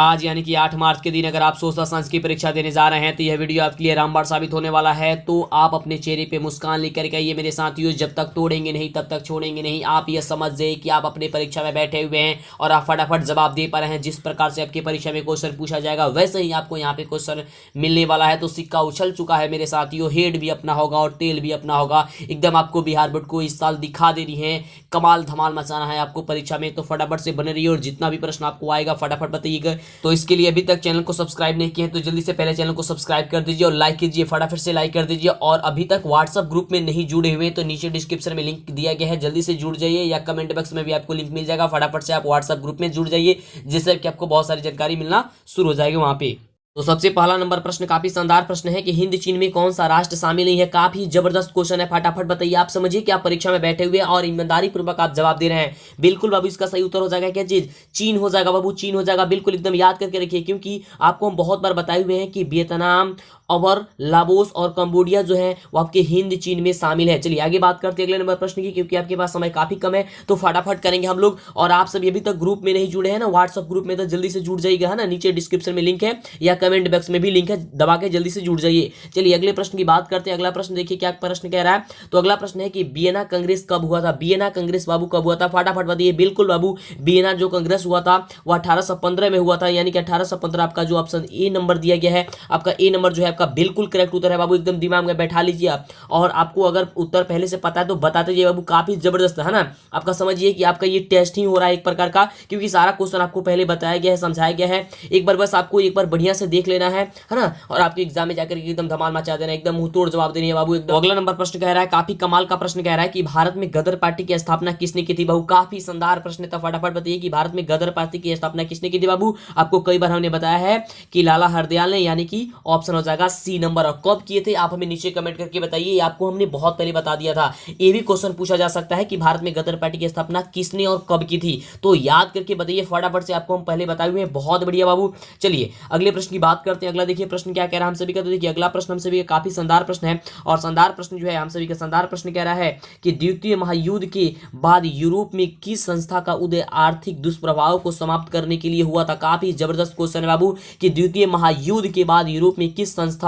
आज यानी कि 8 मार्च के दिन अगर आप सोशल साइंस की परीक्षा देने जा रहे हैं तो यह वीडियो आपके लिए रामबाण साबित होने वाला है। तो आप अपने चेहरे पे मुस्कान लेकर के आइए मेरे साथियों, जब तक तोड़ेंगे नहीं तब तक छोड़ेंगे नहीं। आप यह समझ जाइए कि आप अपने परीक्षा में बैठे हुए हैं और आप फटाफट जवाब दे पा रहे हैं। जिस प्रकार से आपकी परीक्षा में क्वेश्चन पूछा जाएगा वैसे ही आपको यहाँ पे क्वेश्चन मिलने वाला है। तो सिक्का उछल चुका है मेरे साथियों, हेड भी अपना होगा और टेल भी अपना होगा। एकदम आपको बिहार बोर्ड को इस साल दिखा देनी है, कमाल धमाल मचाना है आपको परीक्षा में। तो फटाफट से बने रहिए और जितना भी प्रश्न आपको आएगा फटाफट बताइएगा। तो इसके लिए अभी तक चैनल को सब्सक्राइब नहीं किए हैं तो जल्दी से पहले चैनल को सब्सक्राइब कर दीजिए और लाइक कीजिए, फटाफट से लाइक कर दीजिए। और अभी तक व्हाट्सएप ग्रुप में नहीं जुड़े हुए तो नीचे डिस्क्रिप्शन में लिंक दिया गया है, जल्दी से जुड़ जाइए, या कमेंट बॉक्स में भी आपको लिंक मिल जाएगा। फटाफट से आप व्हाट्सएप ग्रुप में जुड़ जाइए जिससे कि आपको बहुत सारी जानकारी मिलना शुरू हो जाएगी वहां पे। तो सबसे पहला नंबर प्रश्न काफी शानदार प्रश्न है कि हिंद चीन में कौन सा राष्ट्र शामिल नहीं है। काफी जबरदस्त क्वेश्चन है, फटाफट बताइए। आप समझिए कि आप परीक्षा में बैठे हुए और ईमानदारी पूर्वक आप जवाब दे रहे हैं। बिल्कुल बाबू, इसका सही उत्तर हो जाएगा क्या चीज? चीन हो जाएगा बाबू, चीन हो जाएगा। बिल्कुल एकदम याद करके रखिए, क्योंकि आपको हम बहुत बार बताए हुए हैं कि वियतनाम और लाओस और कंबोडिया जो है वो आपके हिंद चीन में शामिल है। चलिए आगे बात करते हैं अगले नंबर प्रश्न की, क्योंकि आपके पास समय काफी कम है तो फटाफट करेंगे हम लोग। और आप सभी अभी तक ग्रुप में नहीं जुड़े हैं ना, व्हाट्सएप ग्रुप में, तो जल्दी से जुड़ जाइएगा, है ना। नीचे डिस्क्रिप्शन में लिंक है या कमेंट बॉक्स में भी लिंक है, दबा के जल्दी से जुड़ जाइए। चलिए अगले प्रश्न की बात करते हैं। अगला प्रश्न देखिए क्या प्रश्न कह रहा है। तो अगला प्रश्न है कि वियना कांग्रेस कब हुआ था? वियना कांग्रेस बाबू कब हुआ था? फटाफट बताइए। बिल्कुल बाबू, वियना जो कांग्रेस हुआ था वो 1815 में हुआ था, यानी कि 1815 आपका जो ऑप्शन ए नंबर दिया गया है, आपका ए नंबर जो है आपका बिल्कुल करेक्ट उत्तर है बाबू। एकदम दिमाग में बैठा लीजिए आप, और आपको अगर उत्तर पहले से पता है तो बताते जाइए बाबू। काफी जबरदस्त है ना। आपका समझिए कि आपका ये टेस्ट ही हो रहा है एक प्रकार का, क्योंकि सारा क्वेश्चन आपको पहले बताया गया है, समझाया गया है। एक बार बस आपको एक बार बढ़िया से देख लेना है ना, और आपके एग्जाम में जाकर एकदम धमाल मचा देना, एकदम मुंह तोड़ जवाब देनी है बाबू एकदम। अगला नंबर प्रश्न कह रहा है, काफी कमाल का प्रश्न कह रहा है कि भारत में गदर पार्टी की स्थापना किसने की थी बाबू? काफी शानदार प्रश्न था, फटाफट बताइए कि भारत में गदर पार्टी की स्थापना किसने की थी बाबू? आपको कई बार हमने बताया है कि लाला हरदयाल ने, यानी कि ऑप्शन हो जाएगा सी नंबर। और कब किए थे आप हमें नीचे कमेंट करके बताइए, आपको हमने बहुत पहले बता दिया था। ये भी क्वेश्चन पूछा जा सकता है कि भारत में गदर पार्टी की स्थापना किसने और कब की थी, तो याद करके बताइए फटाफट से, आपको हम पहले बताए हुए हैं। बहुत बढ़िया बाबू। चलिए अगले प्रश्न की बात करते हैं। अगला देखिए प्रश्न क्या कह रहा है हम सभी का। तो देखिए अगला प्रश्न हम सभी का काफी शानदार प्रश्न है, और शानदार प्रश्न जो है हम सभी का शानदार प्रश्न कह रहा है कि द्वितीय महायुद्ध के बाद यूरोप में किस संस्था का उदय आर्थिक दुष्प्रभाव को समाप्त करने के लिए हुआ था? काफी जबरदस्त क्वेश्चन है बाबू कि द्वितीय महायुद्ध के बाद यूरोप में किस संस्था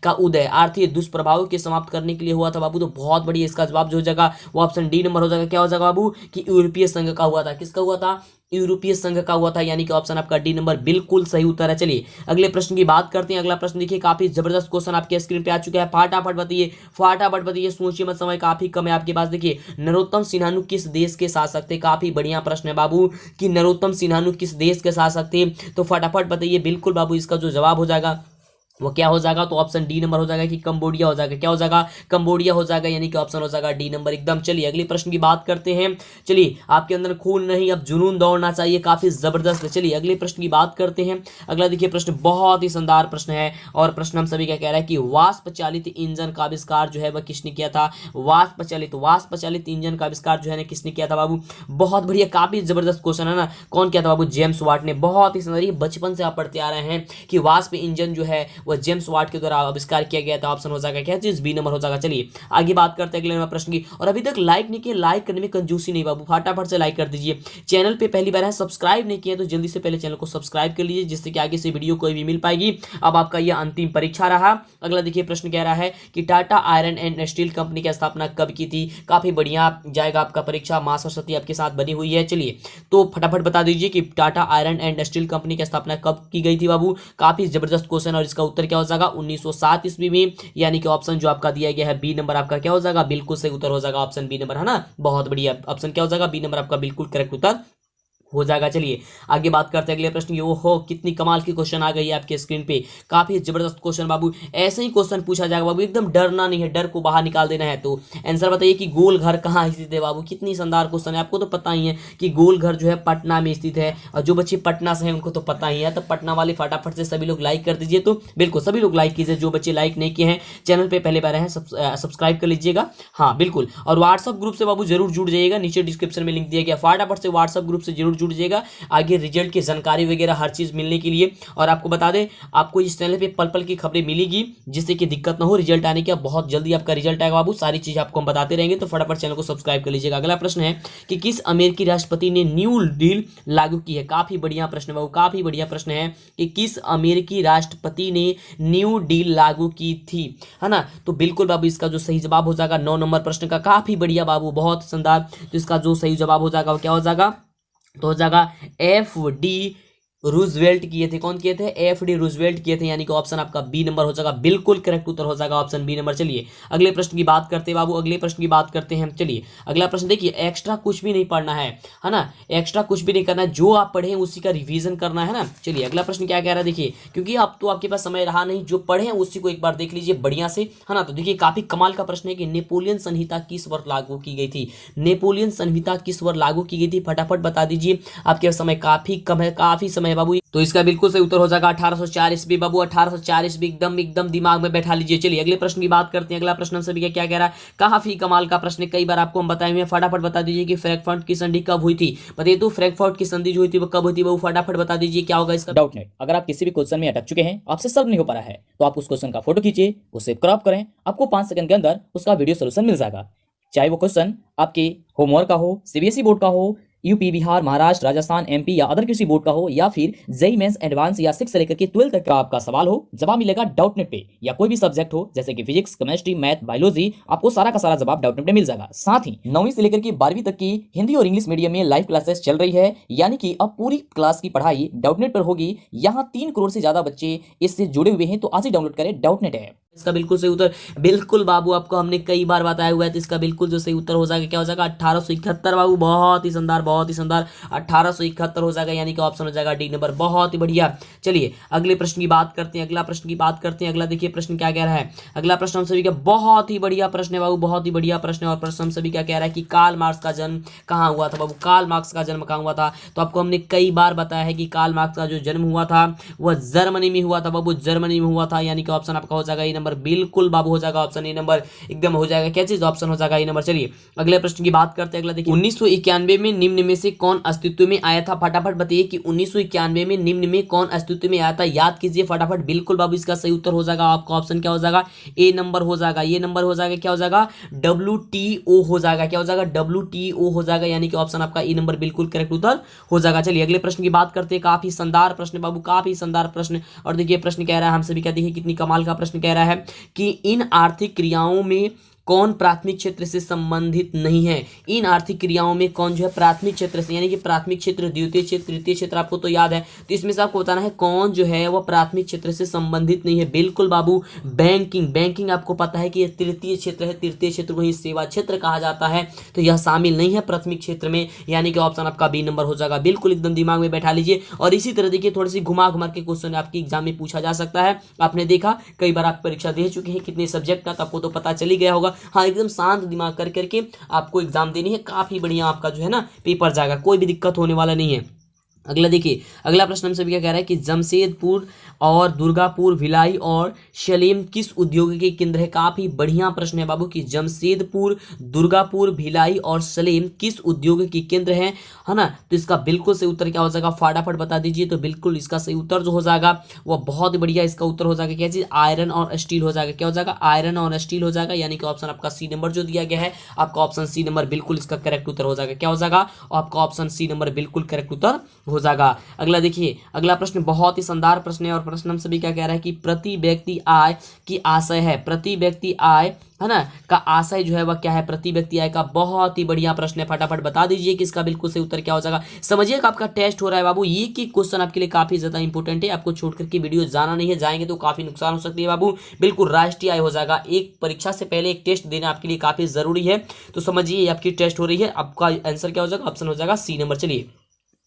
का उदय आर्थिक दुष्प्रभाव के समाप्त करने के लिए हुआ था बाबू? तो बहुत बढ़िया, इसका जवाब जो हो जाएगा वो ऑप्शन डी नंबर हो जाएगा। क्या हो जाएगा बाबू? कि यूरोपीय संघ का हुआ था। किसका हुआ था? यूरोपीय संघ का हुआ था, यानी कि ऑप्शन आपका डी नंबर बिल्कुल सही उत्तर है। चलिए अगले प्रश्न की बात करते हैं। अगला प्रश्न देखिए, काफी जबरदस्त क्वेश्चन आपके स्क्रीन पे आ चुका है, फटाफट बताइए, फटाफट बताइए, सोचिए मत, समय काफी कम है आपके पास। देखिए नरोत्तम सिन्हानु किस देश के शासक थे? काफी बढ़िया प्रश्न है बाबू कि नरोत्तम सिन्हानु किस देश के शासक थे, तो फटाफट बताइए। बिल्कुल बाबू, इसका जो जवाब हो जाएगा वो क्या हो जाएगा? तो ऑप्शन डी नंबर हो जाएगा कि कंबोडिया हो जाएगा। क्या हो जाएगा? कंबोडिया हो जाएगा, यानी कि ऑप्शन हो जाएगा डी नंबर एकदम। चलिए अगले प्रश्न की बात करते हैं। चलिए आपके अंदर खून नहीं अब जुनून दौड़ना चाहिए, काफी जबरदस्त है। चलिए अगले प्रश्न की बात करते हैं। अगला देखिए प्रश्न बहुत ही शानदार प्रश्न है, और प्रश्न हम सभी क्या कह रहा है कि वाष्प चालित इंजन का आविष्कार जो है वह किसने किया था? वाष्प चालित इंजन का आविष्कार जो है ना किसने किया था बाबू? बहुत बढ़िया, काफी जबरदस्त क्वेश्चन है ना। कौन किया था बाबू? जेम्स वाट ने। बहुत ही शानदार, बचपन से आप पढ़ते आ रहे हैं कि वाष्प इंजन जो है वह जेम्स वाट के द्वारा आविष्कार किया गया था। ऑप्शन हो जाएगा क्या चीज? बी नंबर हो जाएगा। चलिए आगे बात करते हैं अगले नंबर प्रश्न की। और अभी तक लाइक नहीं किए, लाइक करने में कंजूसी नहीं बाबू, फटाफट से लाइक कर दीजिए। चैनल पे पहली बार है, सब्सक्राइब नहीं किया तो जल्दी से पहले चैनल को सब्सक्राइब कर लीजिए, जिससे कि आगे से वीडियो कोई भी मिल पाएगी। अब आपका यह अंतिम परीक्षा रहा। अगला देखिए प्रश्न कह रहा है कि Tata iron and steel company की स्थापना कब की थी? काफी बढ़िया जाएगा आपका परीक्षा, मां सरस्वती आपके साथ बनी हुई है। चलिए तो फटाफट बता दीजिए कि Tata iron and steel company की स्थापना कब की गई थी बाबू? काफी जबरदस्त क्वेश्चन, और इसका उत्तर क्या हो जाएगा? 1907 ईस्वी में, यानी कि ऑप्शन जो आपका दिया गया है बी नंबर आपका क्या हो जाएगा? बिल्कुल सही उत्तर हो जाएगा ऑप्शन बी नंबर, है ना। बहुत बढ़िया, ऑप्शन क्या हो जाएगा? बी नंबर आपका बिल्कुल करेक्ट उत्तर हो जाएगा। चलिए आगे बात करते हैं अगले प्रश्न की। ओहो कितनी कमाल की क्वेश्चन आ गई है आपके स्क्रीन पे, काफी जबरदस्त क्वेश्चन बाबू। ऐसे ही क्वेश्चन पूछा जाएगा बाबू, एकदम डरना नहीं है, डर को बाहर निकाल देना है। तो आंसर बताइए कि गोल घर कहाँ स्थित है बाबू? कितनी शानदार क्वेश्चन है, आपको तो पता ही है कि गोल घर जो है पटना में स्थित है, और जो बच्चे पटना से हैं उनको तो पता ही है। तो पटना वाले फटाफट से सभी लोग लाइक कर दीजिए। तो बिल्कुल सभी लोग लाइक कीजिए, जो बच्चे लाइक नहीं किए हैं चैनल पे पहले बार हैं सब्सक्राइब कर लीजिएगा, हाँ बिल्कुल। और व्हाट्सअप ग्रुप से बाबू जरूर जुड़ जाइएगा, नीचे डिस्क्रिप्शन में लिंक दिया गया, फटाफट से व्हाट्सअप ग्रुप से जरूर जुड़ जाइएगा आगे रिजल्ट की जानकारी वगैरह हर चीज़ मिलने के लिए। और आपको बता दें, आपको इस चैनल पे पल पल की खबरें मिलेगी, जिससे कि दिक्कत ना हो रिजल्ट आने की। बहुत जल्दी आपका रिजल्ट आएगा बाबू, सारी चीज़ आपको हम बताते रहेंगे, तो फटाफट चैनल को सब्सक्राइब कर लीजिएगा। अगला प्रश्न है कि किस अमेरिकी राष्ट्रपति ने न्यू डील लागू की है। काफी बढ़िया प्रश्न है बाबू, काफी बढ़िया प्रश्न है कि किस अमेरिकी राष्ट्रपति ने न्यू डील लागू की थी, है ना। तो बिल्कुल बाबू इसका जो सही जवाब हो जाएगा 9 नंबर प्रश्न का, काफी बढ़िया बाबू, बहुत शानदार। तो इसका जो सही जवाब हो जाएगा वो क्या हो जाएगा, तो हो जाएगा FD रूजवेल्ट किए थे। कौन किए थे, FD रूजवेल्ट किए थे, यानी कि ऑप्शन आपका बी नंबर हो जाएगा, बिल्कुल करेक्ट उत्तर हो जाएगा ऑप्शन बी नंबर। चलिए अगले प्रश्न की बात करते हैं बाबू, अगले प्रश्न की बात करते हैं हम। चलिए अगला प्रश्न देखिए, एक्स्ट्रा कुछ भी नहीं पढ़ना है ना, एक्स्ट्रा कुछ भी नहीं करना है, जो आप पढ़े उसी का रिवीजन करना है ना। चलिए अगला प्रश्न क्या कह रहा है, देखिए क्योंकि अब तो आपके पास समय रहा नहीं, जो पढ़े हैं उसी को एक बार देख लीजिए बढ़िया से, है ना। तो देखिए काफी कमाल का प्रश्न है कि नेपोलियन संहिता किस वर्ष लागू की गई थी, नेपोलियन संहिता किस वर्ष लागू की गई थी, फटाफट बता दीजिए, आपके समय काफी कम है, काफी समय बाबू। तो इसका बिल्कुल सही उत्तर हो जाएगा 1804 ईस्वी बाबू, 1804 ईस्वी, एकदम दिमाग में बैठा लीजिए। चलिए अगले प्रश्न की बात करते हैं। अगला प्रश्न हम सभी का क्या कह रहा है, काफी कमाल का प्रश्न, कई बार आपको हम बताए हुए, फटाफट बता दीजिए कि फ्रैंकफर्ट की संधि कब हुई थी। बताइए तो फ्रैंकफर्ट की संधि जो हुई थी वो कब हुई थी बाबू, फटाफट बता दीजिए क्या होगा इसका। डाउट नेट, अगर आप किसी भी क्वेश्चन में अटक चुके हैं, आपसे सॉल्व नहीं हो पा रहा है, तो आप उस क्वेश्चन का फोटो खींचिए, उसे क्रॉप करें, आपको 5 सेकंड के अंदर उसका वीडियो सोल्यूशन मिल जाएगा। चाहे वो क्वेश्चन आपके होमवर्क का हो, CBSE बोर्ड का हो, यूपी, बिहार, महाराष्ट्र, राजस्थान, MP या अदर किसी बोर्ड का हो, या फिर JEE मेंस एडवांस या 6 से लेकर के 12 तक का आपका सवाल हो, जवाब मिलेगा डाउट नेट पे। या कोई भी सब्जेक्ट हो जैसे कि फिजिक्स, केमिस्ट्री, मैथ, बायोलॉजी, आपको सारा का सारा जवाब डाउट नेट पे मिल जाएगा। साथ ही 9वीं से लेकर के 12वीं तक की हिंदी और इंग्लिश मीडियम में लाइव क्लासेस चल रही है, यानी कि अब पूरी क्लास की पढ़ाई डाउट नेट पर होगी। यहाँ 3 करोड़ से ज्यादा बच्चे इससे जुड़े हुए हैं, तो आज ही डाउनलोड करें डाउट नेट ऐप। इसका बिल्कुल सही उत्तर, बिल्कुल बाबू आपको हमने कई बार बताया हुआ है, तो इसका बिल्कुल जो सही उत्तर हो जाएगा क्या हो जाएगा, 1871 बाबू, बहुत ही शानदार, बहुत ही शानदार, 1871 हो जाएगा, यानी कि ऑप्शन हो जाएगा डी नंबर, बहुत ही बढ़िया। चलिए अगले प्रश्न की बात करते हैं, अगला प्रश्न की बात करते हैं। अगला देखिए प्रश्न क्या कह रहा है, अगला प्रश्न हम सभी का बहुत ही बढ़िया प्रश्न है बाबू, बहुत ही बढ़िया प्रश्न है। और प्रश्न हम सभी क्या कह रहा है कि कार्ल मार्क्स का जन्म कहाँ हुआ था बाबू, कार्ल मार्क्स का जन्म कहाँ हुआ था। तो आपको हमने कई बार बताया है कि कार्ल मार्क्स का जो जन्म हुआ था वह जर्मनी में हुआ था बाबू, जर्मनी में हुआ था, यानी कि ऑप्शन आपका हो जाएगा ए नंबर, बिल्कुल बाबू हो जाएगा ऑप्शन ए नंबर, एकदम हो जाएगा क्या चीज, ऑप्शन हो जाएगा ए नंबर। चलिए अगले प्रश्न की बात करते हैं। अगला देखिए, 1991 में निम्न में से कौन अस्तित्व में आया था, फटाफट बताइए कि 1991 में निम्न में कौन अस्तित्व में आया था, याद कीजिए फटाफट, बिल्कुल बाबू इसका सही उत्तर हो जाएगा आपका ऑप्शन क्या हो जाएगा, ए नंबर हो जाएगा, ये नंबर हो जाएगा, क्या हो जाएगा, WTO हो जाएगा, क्या हो जाएगा, WTO हो जाएगा, यानी कि ऑप्शन आपका ए नंबर बिल्कुल करेक्ट उत्तर हो जाएगा। चलिए अगले प्रश्न की बात करते हैं, काफी शानदार प्रश्न बाबू, काफी शानदार प्रश्न। और देखिए प्रश्न कह रहा है हम सभी का, देखिए कितनी कमाल का प्रश्न कह रहा है कि इन आर्थिक क्रियाओं में कौन प्राथमिक क्षेत्र से संबंधित नहीं है। इन आर्थिक क्रियाओं में कौन जो है प्राथमिक क्षेत्र से, यानी कि प्राथमिक क्षेत्र, द्वितीय क्षेत्र, तृतीय क्षेत्र आपको तो याद है, तो इसमें से आपको बताना है कौन जो है वह प्राथमिक क्षेत्र से संबंधित नहीं है। बिल्कुल बाबू बैंकिंग, बैंकिंग आपको पता है कि यह तृतीय क्षेत्र है, तृतीय क्षेत्र को ही सेवा क्षेत्र कहा जाता है, तो यह शामिल नहीं है प्राथमिक क्षेत्र में, यानी कि ऑप्शन आपका बी नंबर हो जाएगा, बिल्कुल एकदम दिमाग में बैठा लीजिए। और इसी तरह देखिए थोड़ी सी घुमा घुमा के क्वेश्चन आपकी एग्जाम में पूछा जा सकता है, आपने देखा कई बार आप परीक्षा दे चुके हैं, कितने सब्जेक्ट का, तो आपको तो पता चल ही गया होगा। हाँ एकदम शांत दिमाग कर करके आपको एग्जाम देनी है, काफी बढ़िया आपका जो है ना पेपर जाएगा, कोई भी दिक्कत होने वाला नहीं है। अगला देखिए, अगला प्रश्न हम सभी क्या कह रहा है कि जमशेदपुर और दुर्गापुर, भिलाई और सलेम किस उद्योग के केंद्र है। काफी बढ़िया प्रश्न है बाबू कि जमशेदपुर, दुर्गापुर, भिलाई और सलेम किस उद्योग के केंद्र है ना। तो इसका बिल्कुल सही उत्तर क्या हो जाएगा, फटाफट बता दीजिए। तो बिल्कुल इसका सही उत्तर जो हो जाएगा वह बहुत बढ़िया, इसका उत्तर हो जाएगा क्या चीज, आयरन और स्टील हो जाएगा, क्या हो जाएगा, आयरन और स्टील हो जाएगा, यानी कि ऑप्शन आपका सी नंबर जो दिया गया है, आपका ऑप्शन सी नंबर बिल्कुल इसका करेक्ट उत्तर हो जाएगा, क्या हो जाएगा, आपका ऑप्शन सी नंबर बिल्कुल करेक्ट उत्तर हो जाएगा। अगला देखिए, अगला प्रश्न बहुत ही शानदार प्रश्न है। और प्रश्न हम सभी क्या कह रहा है कि प्रति व्यक्ति आय की आशय है, प्रति व्यक्ति आय है ना का आशय जो है वह क्या है, प्रति व्यक्ति आय का, बहुत ही बढ़िया प्रश्न है, फटाफट बता दीजिए कि इसका बिल्कुल सही उत्तर क्या हो जाएगा। समझिएगा आपका टेस्ट हो रहा है बाबू, ये की क्वेश्चन आपके लिए काफी ज्यादा इंपॉर्टेंट है, आपको छोड़ करके वीडियो जाना नहीं है, जाएंगे तो काफी नुकसान हो सकती है बाबू, बिल्कुल राष्ट्रीय आय हो जाएगा। एक परीक्षा से पहले एक टेस्ट देना आपके लिए काफी जरूरी है, तो समझिए आपकी टेस्ट हो रही है, आपका आंसर क्या हो जाएगा, ऑप्शन हो जाएगा सी नंबर। चलिए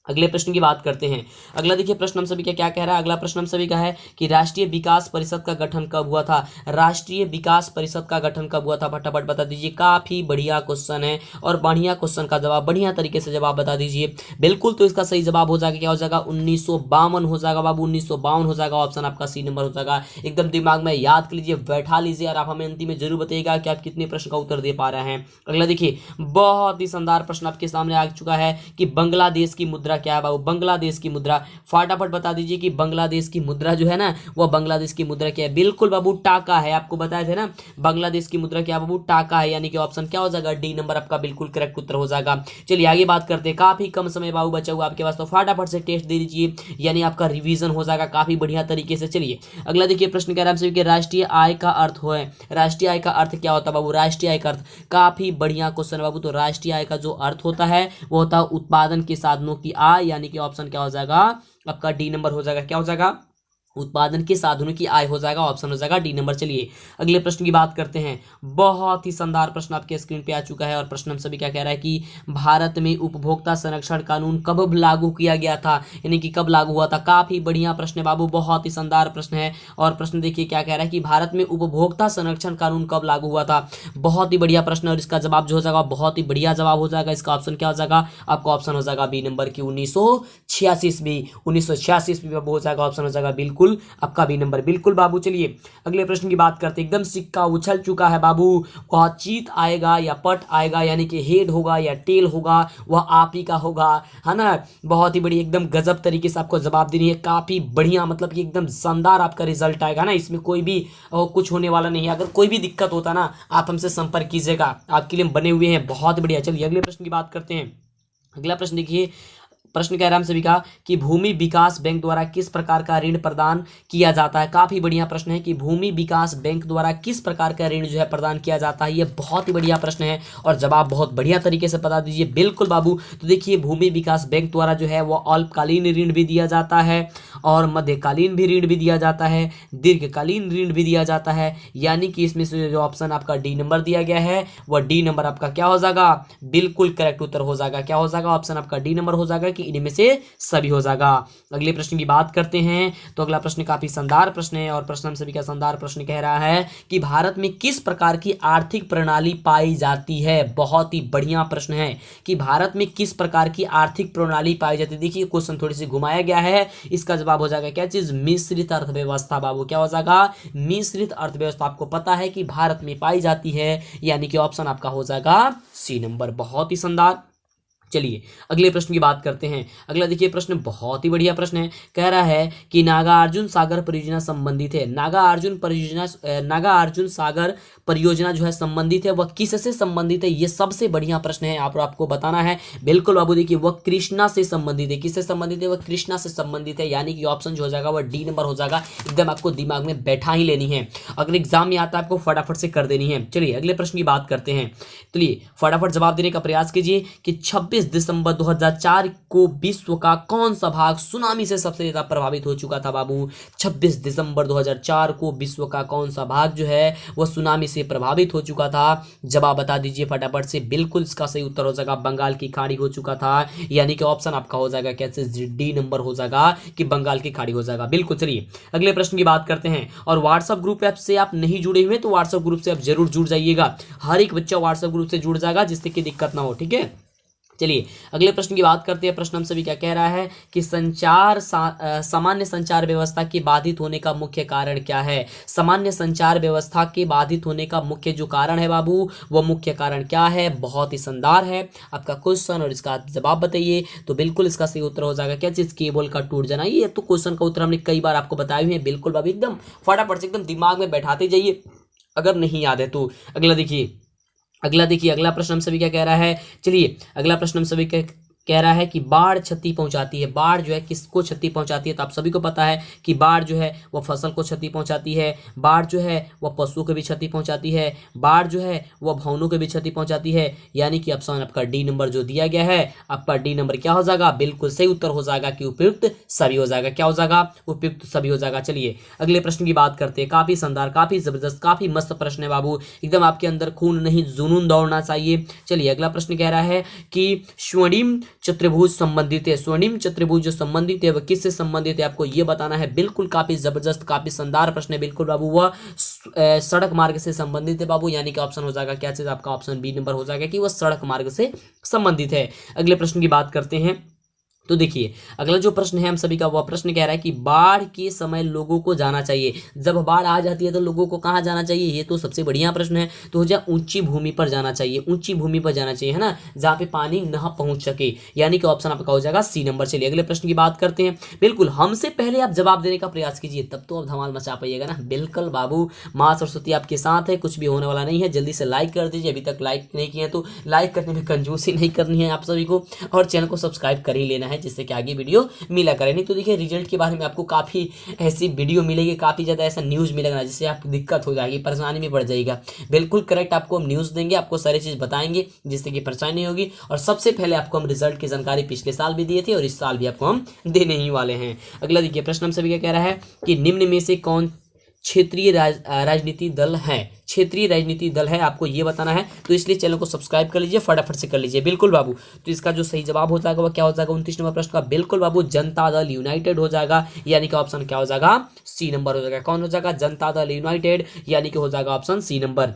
अगले प्रश्न की बात करते हैं। अगला देखिए प्रश्न हम सभी का क्या कह रहा है, अगला प्रश्न हम सभी का है कि राष्ट्रीय विकास परिषद का गठन कब हुआ था, राष्ट्रीय विकास परिषद का गठन कब हुआ था, फटाफट बता दीजिए। काफी बढ़िया क्वेश्चन है और बढ़िया क्वेश्चन का जवाब बढ़िया तरीके से जवाब बता दीजिए बिल्कुल। तो इसका सही जवाब हो जाएगा क्या हो जाएगा, 1952 हो जाएगा बाबू, 1952 हो जाएगा, ऑप्शन आपका सी नंबर हो जाएगा। एकदम दिमाग में याद कर लीजिए, बैठा लीजिए और आप हमें अंतिम में जरूर बताइएगा कि आप कितने प्रश्न का उत्तर दे पा रहे हैं। अगला देखिए बहुत ही शानदार प्रश्न आपके सामने आ चुका है कि बांग्लादेश की मुद्रा मुद्रा क्या है बाबू? बांग्लादेश की मुद्रा। फटाफट बता दीजिए कि बांग्लादेश की मुद्रा जो है ना, वह बांग्लादेश की मुद्रा क्या है? बिल्कुल बाबू टाका है। आपको बताए थे ना बांग्लादेश की मुद्रा क्या बाबू? टाका है, यानी कि ऑप्शन क्या हो जाएगा? डी नंबर आपका बिल्कुल करेक्ट उत्तर हो जाएगा। चलिए आगे बात करते हैं। काफी कम समय बाबू बचा हुआ आपके पास, तो फटाफट से टेस्ट दे दीजिए, यानी आपका रिवीजन हो जाएगा काफी बढ़िया तरीके से। चलिए अगला देखिए प्रश्न कह रहा है राष्ट्रीय आय का अर्थ हो है। राष्ट्रीय आय का अर्थ क्या होता है बाबू? राष्ट्रीय आय का अर्थ, काफी बढ़िया क्वेश्चन बाबू। तो राष्ट्रीय आय का जो अर्थ होता है वो होता है उत्पादन के साधनों की आय, यानी कि ऑप्शन क्या हो जाएगा? आपका डी नंबर हो जाएगा। क्या हो जाएगा? उत्पादन के साधनों की आय हो जाएगा, ऑप्शन हो जाएगा डी नंबर। चलिए अगले प्रश्न की बात करते हैं। बहुत ही शानदार प्रश्न आपके स्क्रीन पे आ चुका है और प्रश्न हम सभी क्या कह रहा है कि भारत में उपभोक्ता संरक्षण कानून कब लागू किया गया था, यानी कि कब लागू हुआ था? काफी बढ़िया प्रश्न है बाबू, बहुत ही शानदार प्रश्न है। और प्रश्न देखिए क्या कह रहा है कि भारत में उपभोक्ता संरक्षण कानून कब लागू हुआ था। बहुत ही बढ़िया प्रश्न, और इसका जवाब जो हो जाएगा बहुत ही बढ़िया जवाब हो जाएगा। इसका ऑप्शन क्या हो जाएगा? आपका ऑप्शन हो जाएगा बी नंबर की 1986 ईस्वी। 1986 ईस्वी हो जाएगा, ऑप्शन हो जाएगा बिल्कुल आपका बी नंबर। बिल्कुल बाबू। चलिए अगले प्रश्न की बात करते हैं। एकदम सिक्का उछल चुका है बाबू, वह चीत आएगा या पट आएगा, यानी कि हेड होगा या टेल होगा, वह आप ही का होगा, है ना। बहुत ही बड़ी एकदम गजब तरीके से आपको जवाब देनी है, काफी बढ़िया, मतलब कि एकदम शानदार आपका रिजल्ट आएगा ना। इसमें कोई भी कुछ होने वाला नहीं है। अगर कोई भी दिक्कत होता ना, आप हमसे संपर्क कीजिएगा, आपके लिए हम बने हुए हैं। बहुत बढ़िया। चलिए अगले प्रश्न की बात करते हैं। अगला प्रश्न देखिए, प्रश्न कह रहा है हम सभी का कि भूमि विकास बैंक द्वारा किस प्रकार का ऋण प्रदान किया जाता है। काफी बढ़िया प्रश्न है कि भूमि विकास बैंक द्वारा किस प्रकार का ऋण जो है प्रदान किया जाता है। ये बहुत ही बढ़िया प्रश्न है और जवाब बहुत बढ़िया तरीके से बता दीजिए। बिल्कुल बाबू। तो देखिए भूमि विकास बैंक द्वारा जो है वो अल्पकालीन ऋण भी दिया जाता है और मध्यकालीन भी ऋण भी दिया जाता है, दीर्घकालीन ऋण भी दिया जाता है, यानी कि इसमें से जो ऑप्शन आपका डी नंबर दिया गया है वह डी नंबर आपका क्या हो जाएगा? बिल्कुल करेक्ट उत्तर हो जाएगा। क्या हो जाएगा? ऑप्शन आपका डी नंबर हो जाएगा कि इनमें से सभी हो जाएगा। अगले प्रश्न की बात करते हैं। तो अगला प्रश्न काफी शानदार प्रश्न है और प्रश्न हम सभी का शानदार प्रश्न कह रहा है कि भारत में किस प्रकार की आर्थिक प्रणाली पाई जाती है। बहुत ही बढ़िया प्रश्न है कि भारत में किस प्रकार की आर्थिक प्रणाली पाई जाती है। देखिए क्वेश्चन थोड़ी सी घुमाया गया है, इसका जवाब हो जाएगा क्या चीज? मिश्रित अर्थव्यवस्था बाबू। क्या हो जाएगा? मिश्रित अर्थव्यवस्था आपको पता है कि भारत में पाई जाती है, यानी कि ऑप्शन आपका हो जाएगा सी नंबर। बहुत ही शानदार। चलिए अगले प्रश्न की बात करते हैं। अगला देखिए प्रश्न बहुत ही बढ़िया प्रश्न है, कह रहा है कि नागार्जुन सागर परियोजना संबंधित है। नागार्जुन सागर परियोजना जो है संबंधित है, वह किससे संबंधित है? ये सबसे बढ़िया प्रश्न है, आपको बताना है। बिल्कुल बाबू। देखिए वह कृष्णा से संबंधित है। किससे संबंधित है? वह कृष्णा से संबंधित है, यानी कि ऑप्शन जो हो जाएगा वह डी नंबर हो जाएगा। एकदम आपको दिमाग में बैठा ही लेनी है, अगर एग्जाम में आता है आपको फटाफट से कर देनी है। चलिए अगले प्रश्न की बात करते हैं। चलिए फटाफट जवाब देने का प्रयास कीजिए कि 26 दिसंबर 2004 को विश्व का कौन सा भाग सुनामी से सबसे ज्यादा प्रभावित हो चुका था बाबू? 26 दिसंबर 2004 को विश्व का कौन सा भाग जो है वह सुनामी से प्रभावित हो चुका था? जवाब बता दीजिए फटाफट से। बिल्कुल इसका सही उत्तर हो जाएगा बंगाल की खाड़ी हो चुका था, यानी कि ऑप्शन आपका हो जाएगा कैसे? डी नंबर हो जाएगा कि बंगाल की खाड़ी हो जाएगा। बिल्कुल। चलिए अगले प्रश्न की बात करते हैं। और व्हाट्सएप ग्रुप ऐप से आप नहीं जुड़े हुए तो व्हाट्सएप ग्रुप से आप जरूर जुड़ जाइएगा। हर एक बच्चा व्हाट्सएप ग्रुप से जुड़ जाएगा, जिससे कि दिक्कत ना हो, ठीक है। चलिए अगले प्रश्न की बात करते हैं। प्रश्न हम सभी क्या कह रहा है कि सामान्य संचार व्यवस्था के बाधित होने का मुख्य कारण क्या है? सामान्य संचार व्यवस्था के बाधित होने का मुख्य जो कारण है बाबू, वो मुख्य कारण क्या है? बहुत ही शानदार है आपका क्वेश्चन और इसका जवाब बताइए। तो बिल्कुल इसका सही उत्तर हो जाएगा क्या चीज? केबल का टूट जाना। ये तो क्वेश्चन का उत्तर हमने कई बार आपको बताए हुए हैं। बिल्कुल बाबू एकदम फटाफट से एकदम दिमाग में बैठाते जाइए अगर नहीं याद है तो। अगला देखिए अगला प्रश्न हम सभी क्या कह रहा है। चलिए अगला प्रश्न हम सभी कह रहा है कि बाढ़ क्षति पहुंचाती है। बाढ़ जो है किसको क्षति पहुंचाती है? तो आप सभी को पता है कि बाढ़ जो है वह फसल को क्षति पहुंचाती है, बाढ़ जो है वह पशुओं को भी क्षति पहुंचाती है, बाढ़ जो है वह भवनों को भी क्षति पहुंचाती है, यानी कि ऑप्शन आपका डी नंबर जो दिया गया है, आपका डी नंबर क्या हो जाएगा? बिल्कुल सही उत्तर हो जाएगा कि उपयुक्त सभी हो जाएगा। क्या हो जाएगा? उपयुक्त सभी हो जाएगा। चलिए अगले प्रश्न की बात करते हैं। काफी शानदार, काफी जबरदस्त, काफी मस्त प्रश्न है बाबू। एकदम आपके अंदर खून नहीं जुनून दौड़ना चाहिए। चलिए अगला प्रश्न कह रहा है कि स्वर्णिम चतुर्भुज संबंधित है। स्वर्णिम चतुर्भुज जो संबंधित है वह किससे संबंधित है? आपको यह बताना है। बिल्कुल काफी जबरदस्त, काफी शानदार प्रश्न है। बिल्कुल बाबू वह सड़क मार्ग से संबंधित है बाबू, यानी कि ऑप्शन हो जाएगा क्या चीज? आपका ऑप्शन बी नंबर हो जाएगा कि वह सड़क मार्ग से संबंधित है। अगले प्रश्न की बात करते हैं। तो देखिए अगला जो प्रश्न है हम सभी का, वह प्रश्न कह रहा है कि बाढ़ के समय लोगों को जाना चाहिए, जब बाढ़ आ जाती है तो लोगों को कहाँ जाना चाहिए, ये तो सबसे बढ़िया प्रश्न है। तो हो जाए ऊंची भूमि पर जाना चाहिए, ऊंची भूमि पर जाना चाहिए, है ना, जहाँ पे पानी न पहुंच सके, यानी कि ऑप्शन आपका हो जाएगा सी नंबर। चलिए अगले प्रश्न की बात करते हैं। बिल्कुल हमसे पहले आप जवाब देने का प्रयास कीजिए, तब तो आप धमाल मचा पाइएगा ना। बिल्कुल बाबू, माँ सरस्वती आपके साथ है, कुछ भी होने वाला नहीं है। जल्दी से लाइक कर दीजिए, अभी तक लाइक नहीं किया तो लाइक करने में कंजूसी नहीं करनी है आप सभी को, और चैनल को सब्सक्राइब कर ही लेना है, जिससे कि आगे वीडियो मिला करे। नहीं तो देखिए रिजल्ट के बारे में आपको काफ़ी ऐसी वीडियो मिलेगी, काफ़ी ज़्यादा ऐसा न्यूज़ मिलेगा ना, जिससे आपको दिक्कत हो जाएगी, परेशानी में पड़ जाएगा। बिल्कुल करेक्ट आपको हम न्यूज़ देंगे, आपको सारी चीज़ बताएंगे, जिससे कि परेशानी नहीं होगी। और सबसे पहले आपको हम रिजल्ट की जानकारी पिछले साल भी दिए थे और इस साल भी आपको हम देने ही वाले हैं। अगला देखिए प्रश्न हम सभी का कह रहा है कि निम्न में से कौन क्षेत्रीय राजनीति दल है, क्षेत्रीय राजनीति दल है, आपको ये बताना है। तो इसलिए चैनल को सब्सक्राइब कर लीजिए, फटाफट से कर लीजिए। बिल्कुल बाबू, तो इसका जो सही जवाब हो जाएगा वह क्या हो जाएगा 29 नंबर प्रश्न का, बिल्कुल बाबू जनता दल यूनाइटेड हो जाएगा, यानी कि ऑप्शन क्या हो जाएगा सी नंबर हो जाएगा। कौन हो जाएगा, जनता दल यूनाइटेड, यानी कि हो जाएगा ऑप्शन सी नंबर।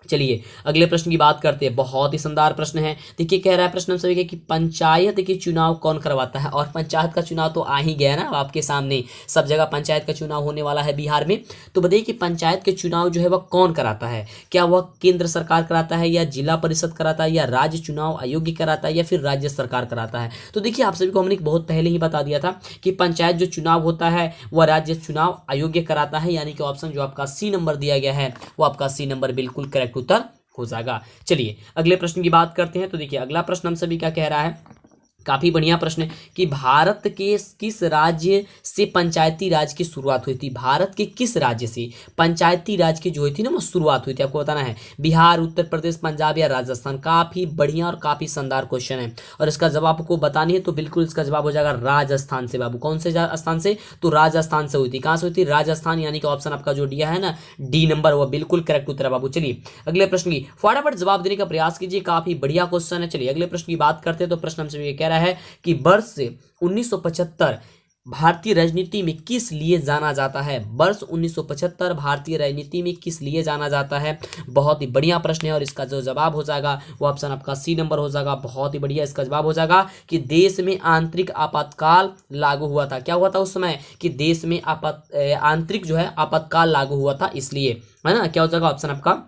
चलिए अगले प्रश्न की बात करते हैं, बहुत ही शानदार प्रश्न है। देखिए कह रहा है प्रश्न हम सभी का कि पंचायत के चुनाव कौन करवाता है, और पंचायत का चुनाव तो आ ही गया ना आपके सामने, सब जगह पंचायत का चुनाव होने वाला है बिहार में। तो बताइए कि पंचायत के चुनाव जो है वह कौन कराता है, क्या वह केंद्र सरकार कराता है, या जिला परिषद कराता है, या राज्य चुनाव आयोग कराता है, या फिर राज्य सरकार कराता है। तो देखिए आप सभी को हमने बहुत पहले ही बता दिया था कि पंचायत जो चुनाव होता है वह राज्य चुनाव आयोग कराता है, यानी कि ऑप्शन जो आपका सी नंबर दिया गया है वो आपका सी नंबर बिल्कुल करेक्ट उत्तर हो जाएगा। चलिए अगले प्रश्न की बात करते हैं। तो देखिए अगला प्रश्न हम सभी का कह रहा है, काफी बढ़िया प्रश्न है कि भारत के किस राज्य से पंचायती राज की शुरुआत हुई थी, भारत के किस राज्य से पंचायती राज की जो हुई थी ना वो शुरुआत हुई थी, आपको बताना है। बिहार, उत्तर प्रदेश, पंजाब या राजस्थान। काफी बढ़िया और काफी शानदार क्वेश्चन है, और इसका जवाब आपको बतानी है। तो बिल्कुल इसका जवाब हो जाएगा राजस्थान से बाबू। कौन से स्थान से, तो राजस्थान से हुई थी। कहां से हुई थी, राजस्थान, यानी कि ऑप्शन आपका जो दिया है ना डी नंबर, वो बिल्कुल करेक्ट उत्तर है बाबू। चलिए अगले प्रश्न की फटाफट जवाब देने का प्रयास कीजिए, काफी बढ़िया क्वेश्चन है। चलिए अगले प्रश्न की बात करते हैं। तो प्रश्न हमसे ये कह रहा है कि वर्ष 1975 भारतीय राजनीति में किस लिए जाना जाता है, वर्ष 1975 भारतीय राजनीति में किस लिए जाना जाता है। बहुत ही बढ़िया प्रश्न है, और इसका जो जवाब हो जाएगा वो ऑप्शन आपका सी नंबर हो जाएगा। बहुत ही बढ़िया, इसका जवाब हो जाएगा कि देश में आंतरिक आपातकाल लागू हुआ था। क्या हुआ था उस समय, कि देश में आंतरिक जो है आपातकाल लागू हुआ था, इसलिए, है ना। क्या हो जाएगा ऑप्शन आपका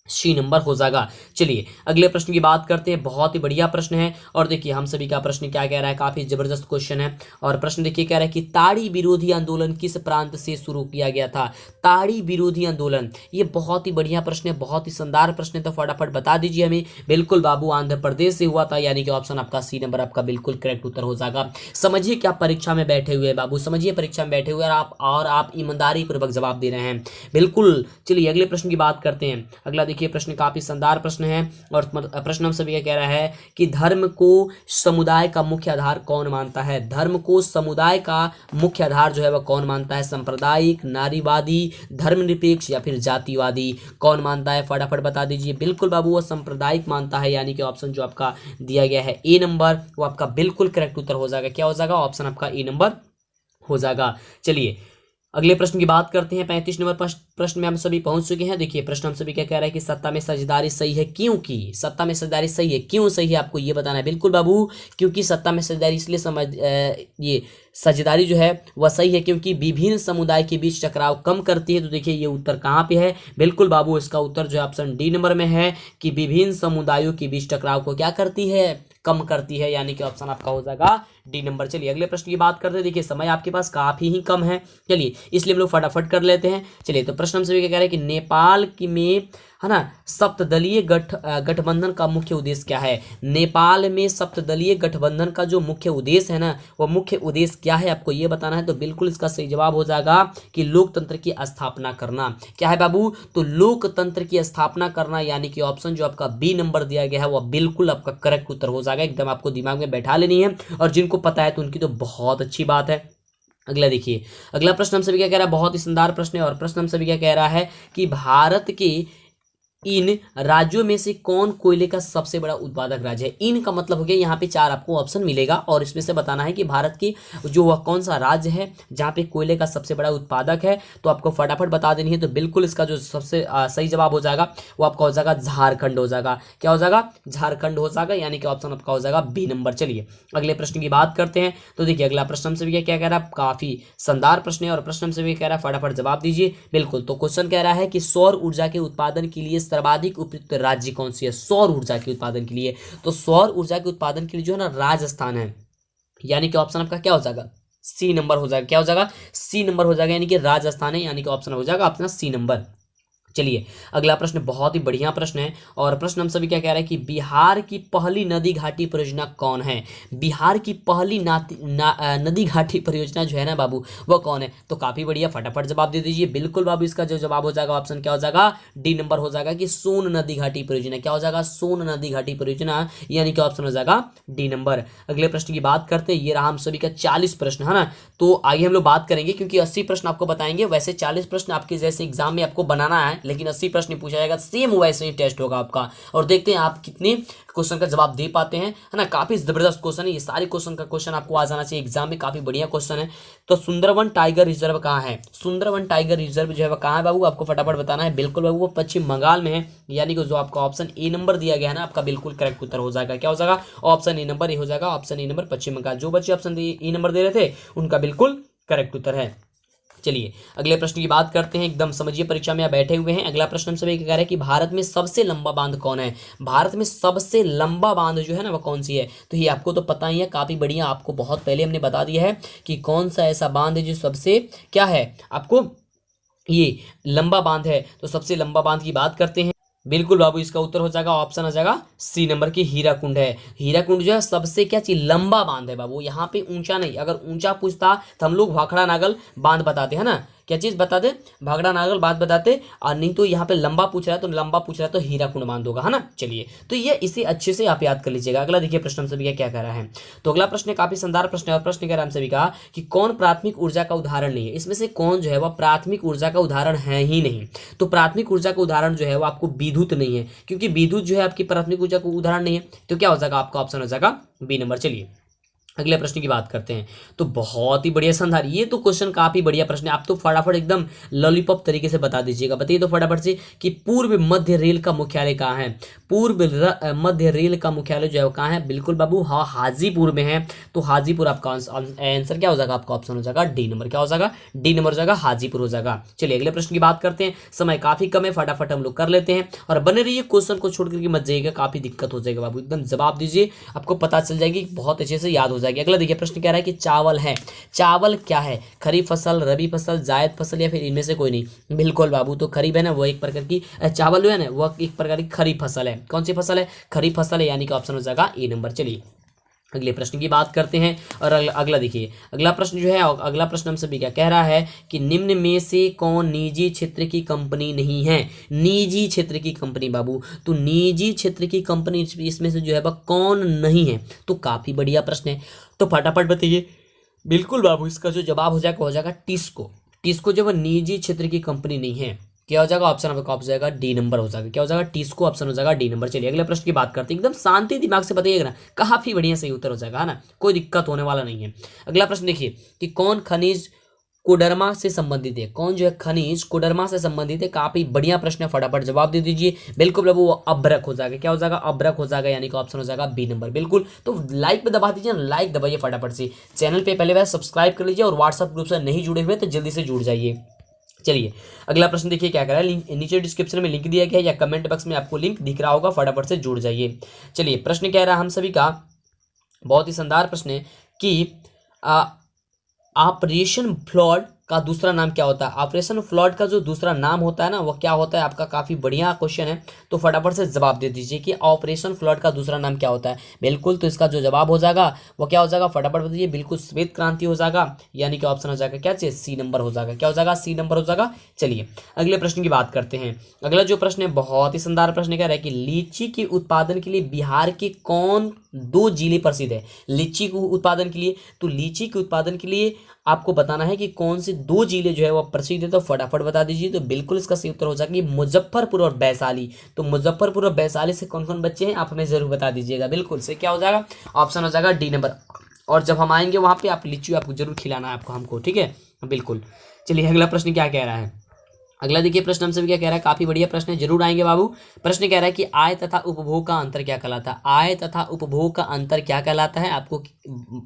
सी नंबर हो जाएगा। चलिए अगले प्रश्न की बात करते हैं, बहुत ही बढ़िया प्रश्न है। और देखिए हम सभी का प्रश्न क्या कह रहा है, काफी जबरदस्त क्वेश्चन है। और प्रश्न देखिए कह रहा है कि ताड़ी विरोधी आंदोलन किस प्रांत से शुरू किया गया था, ताड़ी विरोधी आंदोलन। ये बहुत ही बढ़िया प्रश्न है, बहुत ही शानदार प्रश्न है, तो फटाफट बता दीजिए हमें। बिल्कुल बाबू आंध्र प्रदेश से हुआ था, यानी कि ऑप्शन आपका सी नंबर आपका बिल्कुल करेक्ट उत्तर हो जाएगा। समझिए कि आप परीक्षा में बैठे हुए बाबू, समझिए परीक्षा में बैठे हुए और आप ईमानदारी पूर्वक जवाब दे रहे हैं, बिल्कुल। चलिए अगले प्रश्न की बात करते हैं। अगला देखिए प्रश्न काफी शानदार प्रश्न है, और प्रश्न हम सभी का कह रहा है कि धर्म को समुदाय का मुख्य आधार कौन मानता है, धर्म को समुदाय का मुख्य आधार जो है वह कौन मानता है, सांप्रदायिक, नारीवादी, धर्मनिरपेक्ष या फिर जातिवादी, कौन मानता है, फटाफट बता दीजिए। बिल्कुल बाबू वो सांप्रदायिक मानता है, यानी कि ऑप्शन जो आपका दिया गया है ए नंबर वो आपका बिल्कुल करेक्ट उत्तर हो जाएगा। क्या हो जाएगा, ऑप्शन आपका ए नंबर हो जाएगा। चलिए अगले प्रश्न की बात करते हैं। 35 नंबर प्रश्न में हम सभी पहुंच चुके हैं। देखिए प्रश्न हम सभी क्या कह रहा है कि सत्ता में साझेदारी सही है, क्योंकि सत्ता में साझेदारी सही है, क्यों सही है आपको ये बताना है। बिल्कुल बाबू, क्योंकि सत्ता में साझेदारी इसलिए ये साझेदारी जो है वह सही है क्योंकि विभिन्न समुदाय के बीच टकराव कम करती है। तो देखिए ये उत्तर कहाँ पे है, बिल्कुल बाबू इसका उत्तर जो है ऑप्शन डी नंबर में है कि विभिन्न समुदायों के बीच टकराव को क्या करती है, कम करती है, यानी कि ऑप्शन आपका हो जाएगा डी नंबर। चलिए अगले प्रश्न की बात करते हैं। देखिए समय आपके पास काफी ही कम है, चलिए इसलिए हम लोग फटाफट कर लेते हैं। चलिए तो प्रश्न हम सभी क्या कह रहे हैं कि नेपाल की में है ना सप्तदलीय गठबंधन का मुख्य उद्देश्य क्या है। नेपाल में सप्तदलीय गठबंधन का जो मुख्य उद्देश्य है ना वो मुख्य उद्देश्य क्या है आपको ये बताना है। तो बिल्कुल इसका सही जवाब हो जाएगा कि लोकतंत्र की स्थापना करना। क्या है बाबू, तो लोकतंत्र की स्थापना करना, यानी कि ऑप्शन जो आपका बी नंबर दिया गया है वह बिल्कुल आपका करेक्ट उत्तर हो जाएगा। एकदम आपको दिमाग में बैठा लेनी है, और जिनको पता है तो उनकी तो बहुत अच्छी बात है। अगला देखिए, अगला प्रश्न हम सभी क्या कह रहा है, बहुत ही शानदार प्रश्न है। और प्रश्न हम सभी क्या कह रहा है कि भारत के इन राज्यों में से कौन कोयले का सबसे बड़ा उत्पादक राज्य है। इन का मतलब हो गया यहाँ पे 4 आपको ऑप्शन मिलेगा और इसमें से बताना है कि भारत की जो वह कौन सा राज्य है जहाँ पे कोयले का सबसे बड़ा उत्पादक है। तो आपको फटाफट बता देनी है। तो बिल्कुल इसका जो सबसे सही जवाब हो जाएगा वो आपका हो जाएगा झारखंड हो जाएगा। क्या हो जाएगा? झारखंड हो जाएगा, यानी कि ऑप्शन आपका हो जाएगा बी नंबर। चलिए अगले प्रश्न की बात करते हैं। तो देखिए अगला प्रश्न हमसे भी क्या कह रहा है, काफी शानदार प्रश्न है और प्रश्न हमसे भी कह रहा है फटाफट जवाब दीजिए। बिल्कुल, तो क्वेश्चन कह रहा है कि सौर ऊर्जा के उत्पादन के लिए सर्वाधिक उपयुक्त राज्य कौन सी है। सौर ऊर्जा के उत्पादन के लिए, तो सौर ऊर्जा के उत्पादन के लिए जो है ना राजस्थान है, यानी कि ऑप्शन आपका क्या हो जाएगा? सी नंबर हो जाएगा। क्या हो जाएगा? सी नंबर हो जाएगा, यानी कि राजस्थान है, यानी कि ऑप्शन हो जाएगा अपना सी नंबर। चलिए अगला प्रश्न बहुत ही बढ़िया प्रश्न है और प्रश्न हम सभी क्या कह रहे हैं कि बिहार की पहली नदी घाटी परियोजना कौन है। बिहार की पहली नदी घाटी परियोजना जो है ना बाबू वो कौन है। तो काफी बढ़िया, फटाफट जवाब दे दीजिए। बिल्कुल बाबू, इसका जो जवाब हो जाएगा ऑप्शन क्या हो जाएगा? डी नंबर हो जाएगा कि सोन नदी घाटी परियोजना। क्या हो जाएगा? सोन नदी घाटी परियोजना, यानी कि ऑप्शन हो जाएगा डी नंबर। अगले प्रश्न की बात करते हैं। ये रहा हम सभी का 40 प्रश्न है ना। तो आगे हम लोग बात करेंगे क्योंकि 80 प्रश्न आपको बताएंगे। वैसे 40 प्रश्न आपके जैसे एग्जाम में आपको बनाना है, लेकिन 80 प्रश्न पूछा जाएगा, सेम वैसे ही टेस्ट होगा आपका। और देखते हैं आप कितने क्वेश्चन का जवाब दे पाते हैं, है ना। काफी जबरदस्त क्वेश्चन है ये, सारे क्वेश्चन आपको आ जाना चाहिए एग्जाम में, काफी बढ़िया क्वेश्चन है। तो सुंदरवन टाइगर रिजर्व कहाँ है? सुंदरवन टाइगर रिजर्व जो है वो कहाँ है बाबू? आपको फटाफट बताना है। बिल्कुल बाबू, वो पश्चिम बंगाल में है, यानी कि जो आपका ऑप्शन ए नंबर दिया गया है ना आपका बिल्कुल करेक्ट उत्तर हो जाएगा। क्या हो जाएगा? ऑप्शन ए नंबर, ये हो जाएगा ऑप्शन ए नंबर पश्चिम बंगाल। जो बच्चे ऑप्शन ए नंबर दे रहे थे उनका बिल्कुल करेक्ट उत्तर है। चलिए अगले प्रश्न की बात करते हैं। एकदम समझिए, परीक्षा में आप बैठे हुए हैं। अगला प्रश्न हमसे कह रहा है कि भारत में सबसे लंबा बांध कौन है। भारत में सबसे लंबा बांध जो है ना वो कौन सी है। तो ये आपको तो पता ही है, काफी बढ़िया, आपको बहुत पहले हमने बता दिया है कि कौन सा ऐसा बांध है जो सबसे क्या है आपको ये लंबा बांध है। तो सबसे लंबा बांध की बात करते हैं। बिल्कुल बाबू, इसका उत्तर हो जाएगा ऑप्शन आ जाएगा सी नंबर की हीराकुंड है। हीराकुंड जो है सबसे क्या चीज लंबा बांध है बाबू, यहाँ पे ऊंचा नहीं। अगर ऊंचा पूछता तो हम लोग भाखड़ा नागल बांध बताते हैं ना, क्या चीज बताते? भाखड़ा नागल बांध बताते। और नहीं तो यहाँ पे लंबा पूछ रहा है, तो लंबा पूछ रहा है तो हीराकुंड बांध होगा, है ना। चलिए तो ये इसे अच्छे से आप याद कर लीजिएगा। अगला देखिए प्रश्न हम सभी क्या कह रहा है। तो अगला प्रश्न काफी शानदार प्रश्न है और प्रश्न कह रहा है हम सभी का कि कौन प्राथमिक ऊर्जा का उदाहरण नहीं है। इसमें से कौन जो है वह प्राथमिक ऊर्जा का उदाहरण है ही नहीं। तो प्राथमिक ऊर्जा का उदाहरण जो है वो आपको विद्युत नहीं है, क्योंकि विद्युत जो है आपकी प्राथमिक ऊर्जा का उदाहरण नहीं है। तो क्या हो जाएगा? आपका ऑप्शन हो जाएगा बी नंबर। चलिए अगले प्रश्न की बात करते हैं। तो बहुत ही बढ़िया शानदार, ये तो क्वेश्चन काफी बढ़िया प्रश्न है। आप तो फटाफट एकदम लॉलीपॉप तरीके से बता दीजिएगा। बताइए तो फटाफट से कि पूर्व मध्य रेल का मुख्यालय कहाँ है। पूर्व मध्य रेल का मुख्यालय जो है वो कहाँ है? बिल्कुल बाबू, हाँ हाजीपुर में है। तो हाजीपुर आपका आंसर क्या हो जाएगा? आपका ऑप्शन हो जाएगा डी नंबर। क्या हो जाएगा? डी नंबर हो जाएगा, हाजीपुर हो जाएगा। चलिए अगले प्रश्न की बात करते हैं। समय काफी कम है, फटाफट हम लोग कर लेते हैं और बने रहिए, क्वेश्चन को छोड़ करके मत जाइएगा, काफी दिक्कत हो जाएगा बाबू। एकदम जवाब दीजिए, आपको पता चल जाएगी, बहुत अच्छे से याद हो जाएगी। अगला देखिए प्रश्न कह रहा है कि चावल है। चावल क्या है? खरीफ फसल, रबी फसल, जायद फसल या फिर इनमें से कोई नहीं। बिल्कुल बाबू, तो खरीफ है ना वो एक प्रकार की, चावल जो है ना वो एक प्रकार की खरीफ फसल है। कौन सी फसल है? खरीफ फसल है, यानी कि ऑप्शन हो जाएगा ए नंबर। चलिए अगले प्रश्न की बात करते हैं और अगला देखिए। अगला प्रश्न जो है, अगला प्रश्न हम सभी क्या कह रहा है कि निम्न में से कौन निजी क्षेत्र की कंपनी नहीं है। निजी क्षेत्र की कंपनी बाबू, तो निजी क्षेत्र की कंपनी इसमें से जो है वह कौन नहीं है। तो काफी बढ़िया प्रश्न है, तो फटाफट बताइए। बिल्कुल बाबू, इसका जो जवाब हो जाएगा टिस्को। टिस्को जो है निजी क्षेत्र की कंपनी नहीं है। क्या हो जाएगा? ऑप्शन आपका हो जाएगा डी नंबर हो जाएगा। क्या हो जाएगा? टिस्को ऑप्शन हो जाएगा डी नंबर। चलिए अगले प्रश्न की बात करते हैं। एकदम शांति दिमाग से बताइएगा ना, काफी बढ़िया सही उत्तर हो जाएगा, है ना, कोई दिक्कत होने वाला नहीं है। अगला प्रश्न देखिए कि कौन खनिज कोडरमा से संबंधित है। कौन जो है खनिज कोडरमा से संबंधित है। काफी बढ़िया प्रश्न है, फटाफट जवाब दे दीजिए। बिल्कुल बाबू, वो अभ्रक हो जाएगा। क्या हो जाएगा? अभ्रक हो जाएगा, यानी कि ऑप्शन हो जाएगा बी नंबर। बिल्कुल, तो लाइक पे दबा दीजिए, लाइक दबाइए फटाफट से। चैनल पे पहले बार सब्सक्राइब कर लीजिए और व्हाट्सएप ग्रुप से नहीं जुड़े हुए तो जल्दी से जुड़ जाइए। चलिए अगला प्रश्न देखिए क्या कर रहा है। नीचे डिस्क्रिप्शन में लिंक दिया गया है या कमेंट बॉक्स में आपको लिंक दिख रहा होगा, फटाफट से जुड़ जाइए। चलिए प्रश्न कह रहा है हम सभी का, बहुत ही शानदार प्रश्न है कि ऑपरेशन फ्लड का दूसरा नाम क्या होता है। ऑपरेशन फ्लड का जो दूसरा नाम होता है ना वो क्या होता है आपका? काफी बढ़िया क्वेश्चन है, तो फटाफट से जवाब दे दीजिए कि ऑपरेशन फ्लड का दूसरा नाम क्या होता है। बिल्कुल, तो इसका जो जवाब हो जाएगा वो क्या हो जाएगा? फटाफट बताइए। बिल्कुल श्वेत क्रांति हो जाएगा, यानी कि ऑप्शन हो जाएगा क्या चीज? सी नंबर हो जाएगा। क्या हो जाएगा? सी नंबर हो जाएगा। चलिए अगले प्रश्न की बात करते हैं। अगला जो प्रश्न है बहुत ही शानदार प्रश्न कह रहा है कि लीची के उत्पादन के लिए बिहार के कौन दो जिले प्रसिद्ध है लीची के उत्पादन के लिए। तो लीची के उत्पादन के लिए आपको बताना है कि कौन से दो जिले जो है वो प्रसिद्ध है, तो फटाफट बता दीजिए। तो बिल्कुल इसका सही उत्तर हो जाएगा कि मुजफ्फरपुर और वैशाली। तो मुजफ्फरपुर और वैशाली से कौन कौन बच्चे हैं आप हमें जरूर बता दीजिएगा। बिल्कुल से क्या हो जाएगा, ऑप्शन हो जाएगा डी नंबर। और जब हम आएंगे वहां पे आप लीची आपको जरूर खिलाना है आपको हमको, ठीक है। बिल्कुल, चलिए अगला प्रश्न क्या कह रहा है। अगला देखिए प्रश्न हमसे भी क्या कह रहा है, काफी बढ़िया प्रश्न है, जरूर आएंगे बाबू। प्रश्न कह रहा है कि आय तथा उपभोग का अंतर क्या कहलाता है। आय तथा उपभोग का अंतर क्या कहलाता है आपको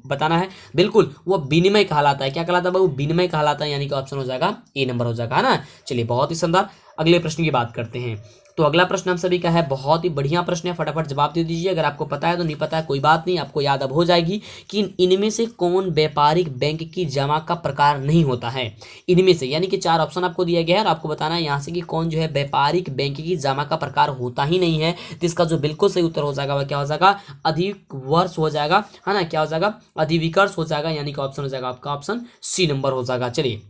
बताना है। बिल्कुल, वो विनिमय कहलाता है। क्या कहलाता है बाबू, विनिमय कहलाता है, यानी कि ऑप्शन हो जाएगा ए नंबर हो जाएगा, है ना। चलिए बहुत ही शानदार, अगले प्रश्न की बात करते हैं। तो अगला प्रश्न हम सभी का है, बहुत ही बढ़िया प्रश्न है, फटाफट जवाब दे दीजिए। अगर आपको पता है तो, नहीं पता है कोई बात नहीं, आपको याद अब हो जाएगी कि इनमें से कौन व्यापारिक बैंक की जमा का प्रकार नहीं होता है। इनमें से, यानी कि चार ऑप्शन आपको दिया गया है और आपको बताना है यहाँ से कि कौन जो है व्यापारिक बैंक की जमा का प्रकार होता ही नहीं है। तो इसका जो बिल्कुल सही उत्तर हो जाएगा वह क्या हो जाएगा, अधिक वर्ष हो जाएगा, है ना। क्या हो जाएगा, अधिविकर्ष हो जाएगा, यानी कि ऑप्शन हो जाएगा आपका ऑप्शन सी नंबर हो जाएगा। चलिए,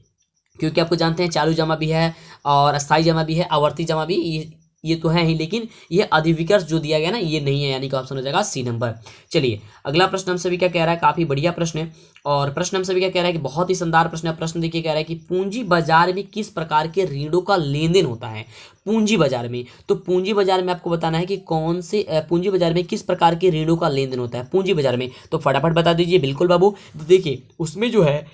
क्योंकि आपको जानते हैं चालू जमा भी है और अस्थायी जमा भी है, आवर्ती जमा भी, ये तो है ही, लेकिन ये अधिविकर्ष जो दिया गया ना ये नहीं है, यानी कि ऑप्शन हो जाएगा सी नंबर। चलिए अगला प्रश्न हम सभी क्या कह रहा है, काफी बढ़िया प्रश्न है। और प्रश्न हम सभी क्या कह रहा है कि बहुत ही शानदार प्रश्न है। प्रश्न देखिए कह रहा है कि पूंजी बाजार में किस प्रकार के ऋणों का लेन देन होता है। पूंजी बाजार में, तो पूंजी बाजार में आपको बताना है कि कौन से पूंजी बाजार में किस प्रकार के ऋणों का लेन देन होता है पूंजी बाजार में। तो फटाफट बता दीजिए। बिल्कुल बाबू, देखिए उसमें जो है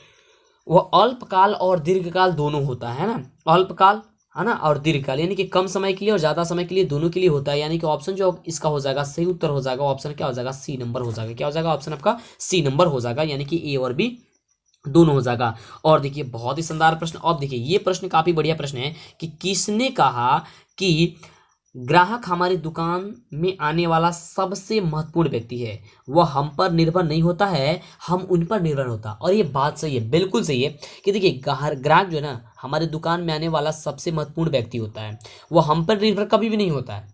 वह अल्पकाल और दीर्घकाल दोनों होता है ना। अल्पकाल, है ना, और दीर्घकाल, यानी कि कम समय के लिए और ज्यादा समय के लिए, दोनों के लिए होता है। यानी कि ऑप्शन जो इसका हो जाएगा सही उत्तर हो जाएगा ऑप्शन क्या हो जाएगा, सी नंबर हो जाएगा। क्या हो जाएगा, ऑप्शन आपका सी नंबर हो जाएगा, यानी कि ए और बी दोनों हो जाएगा। और देखिए बहुत ही शानदार प्रश्न। अब देखिए ये प्रश्न काफी बढ़िया प्रश्न है कि किसने कहा कि ग्राहक हमारी दुकान में आने वाला सबसे महत्वपूर्ण व्यक्ति है, वह हम पर निर्भर नहीं होता है, हम उन पर निर्भर होता। और ये बात सही है, बिल्कुल सही है कि देखिए ग्राहक जो है ना हमारे दुकान में आने वाला सबसे महत्वपूर्ण व्यक्ति होता है, वह हम पर निर्भर कभी भी नहीं होता है,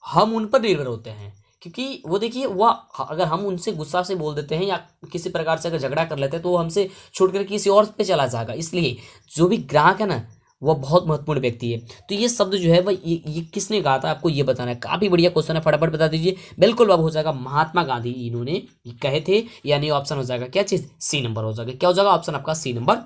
हम उन पर निर्भर होते हैं। क्योंकि वो देखिए वह अगर हम उनसे गुस्सा से बोल देते हैं या किसी प्रकार से अगर झगड़ा कर लेते हैं तो वो हमसे छोड़कर किसी और पे चला जाएगा। इसलिए जो भी ग्राहक है ना वह बहुत महत्वपूर्ण व्यक्ति है। तो ये शब्द जो है वह ये किसने कहा था आपको ये बताना है। काफी बढ़िया क्वेश्चन है, फटाफट बता दीजिए। बिल्कुल अब हो जाएगा महात्मा गांधी इन्होंने कहे थे, यानी ऑप्शन हो जाएगा क्या चीज, सी नंबर हो जाएगा। क्या हो जाएगा, ऑप्शन आपका सी नंबर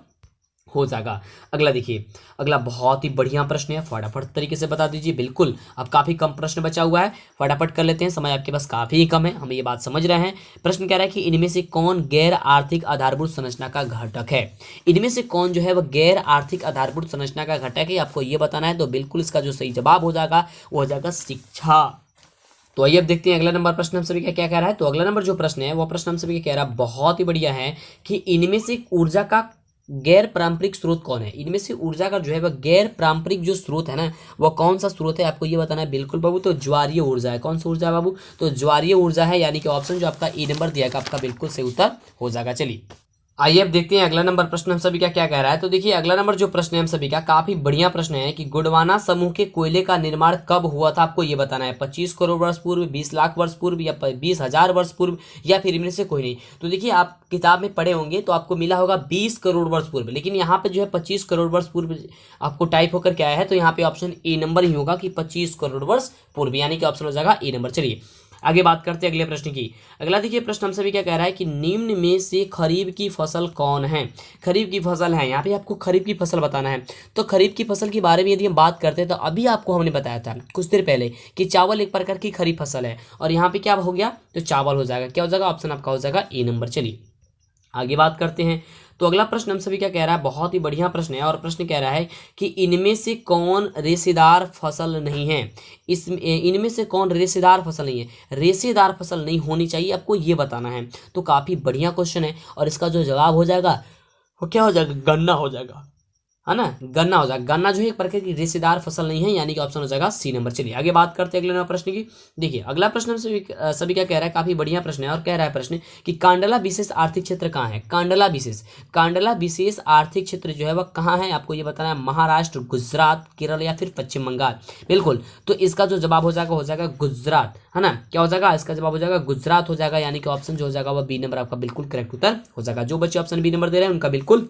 हो जाएगा। अगला देखिए, अगला बहुत ही बढ़िया प्रश्न है, फटाफट तरीके से बता दीजिए। बिल्कुल अब काफी कम प्रश्न बचा हुआ है, फटाफट कर लेते हैं, समय आपके पास काफी कम है, हम ये बात समझ रहे हैं। प्रश्न कह रहा है कि इनमें से कौन गैर आर्थिक आधारभूत संरचना का घटक है। इनमें से कौन जो है वह गैर आर्थिक आधारभूत संरचना का घटक है, आपको ये बताना है। तो बिल्कुल इसका जो सही जवाब हो जाएगा वो हो जाएगा शिक्षा। तो आइए अब देखते हैं अगला नंबर प्रश्न हम सभी का क्या कह रहा है। तो अगला नंबर जो प्रश्न है वो प्रश्न हम सभी का कह रहा है बहुत ही बढ़िया है कि इनमें से ऊर्जा का गैर पारंपरिक स्रोत कौन है। इनमें से ऊर्जा का जो है वह गैर पारंपरिक जो स्रोत है ना वह कौन सा स्रोत है, आपको ये बताना है। बिल्कुल बाबू, तो ज्वारीय ऊर्जा है। कौन सा ऊर्जा है बाबू, तो ज्वारीय ऊर्जा है, यानी कि ऑप्शन जो आपका ए नंबर दिया आपका बिल्कुल सही उत्तर हो जाएगा। चलिए आइए अब देखते हैं अगला नंबर प्रश्न हम सभी का क्या कह रहा है। तो देखिए अगला नंबर जो प्रश्न है हम सभी का काफी बढ़िया प्रश्न है कि गोंडवाना समूह के कोयले का निर्माण कब हुआ था, आपको ये बताना है। 25 करोड़ वर्ष पूर्व, 20 लाख वर्ष पूर्व, या 20,000 वर्ष पूर्व, या फिर इनमें से कोई नहीं। तो देखिए आप किताब में पढ़े होंगे तो आपको मिला होगा 20 करोड़ वर्ष पूर्व, लेकिन यहाँ पे जो है 25 करोड़ वर्ष पूर्व आपको टाइप होकर क्या आया है, तो यहाँ पे ऑप्शन ए नंबर ही होगा कि 25 करोड़ वर्ष पूर्व, यानी कि ऑप्शन हो जाएगा ए नंबर। चलिए आगे बात करते हैं अगले प्रश्न की। अगला देखिए प्रश्न हमसे भी क्या कह रहा है कि निम्न में से खरीफ की फसल कौन है। खरीफ की फसल है, यहाँ पे आपको खरीफ की फसल बताना है। तो खरीफ की फसल के बारे में यदि हम बात करते हैं तो अभी आपको हमने बताया था कुछ देर पहले कि चावल एक प्रकार की खरीफ फसल है, और यहाँ पे क्या हो गया, तो चावल हो जाएगा। क्या हो जाएगा, ऑप्शन आपका हो जाएगा ए नंबर। चलिए आगे बात करते हैं। तो अगला प्रश्न हम सभी क्या कह रहा है, बहुत ही बढ़िया प्रश्न है, और प्रश्न कह रहा है कि इनमें से कौन रेशेदार फसल नहीं है। इनमें से कौन रेशेदार फसल नहीं है, रेशेदार फसल नहीं होनी चाहिए, आपको ये बताना है। तो काफी बढ़िया क्वेश्चन है, और इसका जो जवाब हो जाएगा वो क्या हो जाएगा, गन्ना हो जाएगा, है ना, गन्ना हो जाएगा। गन्ना जो है एक प्रकार की रेशेदार फसल नहीं है, यानी कि ऑप्शन हो जाएगा सी नंबर। चलिए आगे बात करते हैं अगले नंबर प्रश्न की। देखिए अगला प्रश्न हम सभी क्या कह रहा है, काफी बढ़िया प्रश्न है, और कह रहा है प्रश्न कि कांडला विशेष आर्थिक क्षेत्र कहाँ है। कांडला विशेष आर्थिक क्षेत्र जो है वह कहाँ है, आपको ये बताना है। महाराष्ट्र, गुजरात, केरल, या फिर पश्चिम बंगाल। बिल्कुल, तो इसका जो जवाब हो जाएगा गुजरात, है ना। क्या हो जाएगा, इसका जवाब हो जाएगा गुजरात हो जाएगा, यानी कि ऑप्शन जो हो जाएगा वह बी नंबर आपका बिल्कुल करेक्ट उत्तर हो जाएगा। जो बच्चे ऑप्शन बी नंबर दे रहे हैं उनका बिल्कुल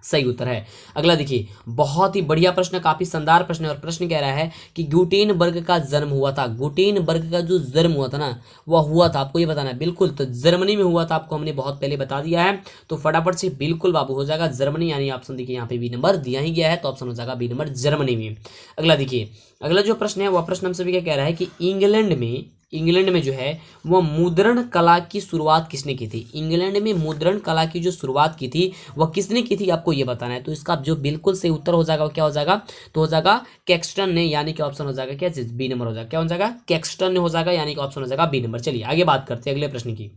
सही उत्तर है। अगला देखिए, बहुत ही बढ़िया प्रश्न, काफी शानदार प्रश्न है। और प्रश्न कह रहा है कि गुटेनबर्ग का जन्म हुआ था, गुटेनबर्ग का जो जन्म हुआ था ना, वह हुआ था, आपको ये बताना है। बिल्कुल, तो जर्मनी में हुआ था, आपको हमने बहुत पहले बता दिया है। तो फटाफट से बिल्कुल बाबू हो जाएगा जर्मनी, यानी ऑप्शन देखिए यहाँ पे बी नंबर दिया ही गया है, तो ऑप्शन हो जाएगा बी नंबर जर्मनी में। अगला देखिए, अगला जो प्रश्न है वह प्रश्न हम सभी क्या कह रहा है कि इंग्लैंड में जो है वह मुद्रण कला की शुरुआत किसने की थी। इंग्लैंड में मुद्रण कला की जो शुरुआत की थी वह किसने की थी, आपको ये बताना है। तो इसका जो बिल्कुल सही उत्तर हो जाएगा वो क्या हो जाएगा, तो हो जाएगा कैक्सटन ने, यानी कि ऑप्शन हो जाएगा क्या चीज, बी नंबर हो जाएगा। क्या हो जाएगा, कैक्सटन ने हो जाएगा, यानी कि ऑप्शन हो जाएगा बी नंबर। चलिए आगे बात करते हैं अगले प्रश्न की।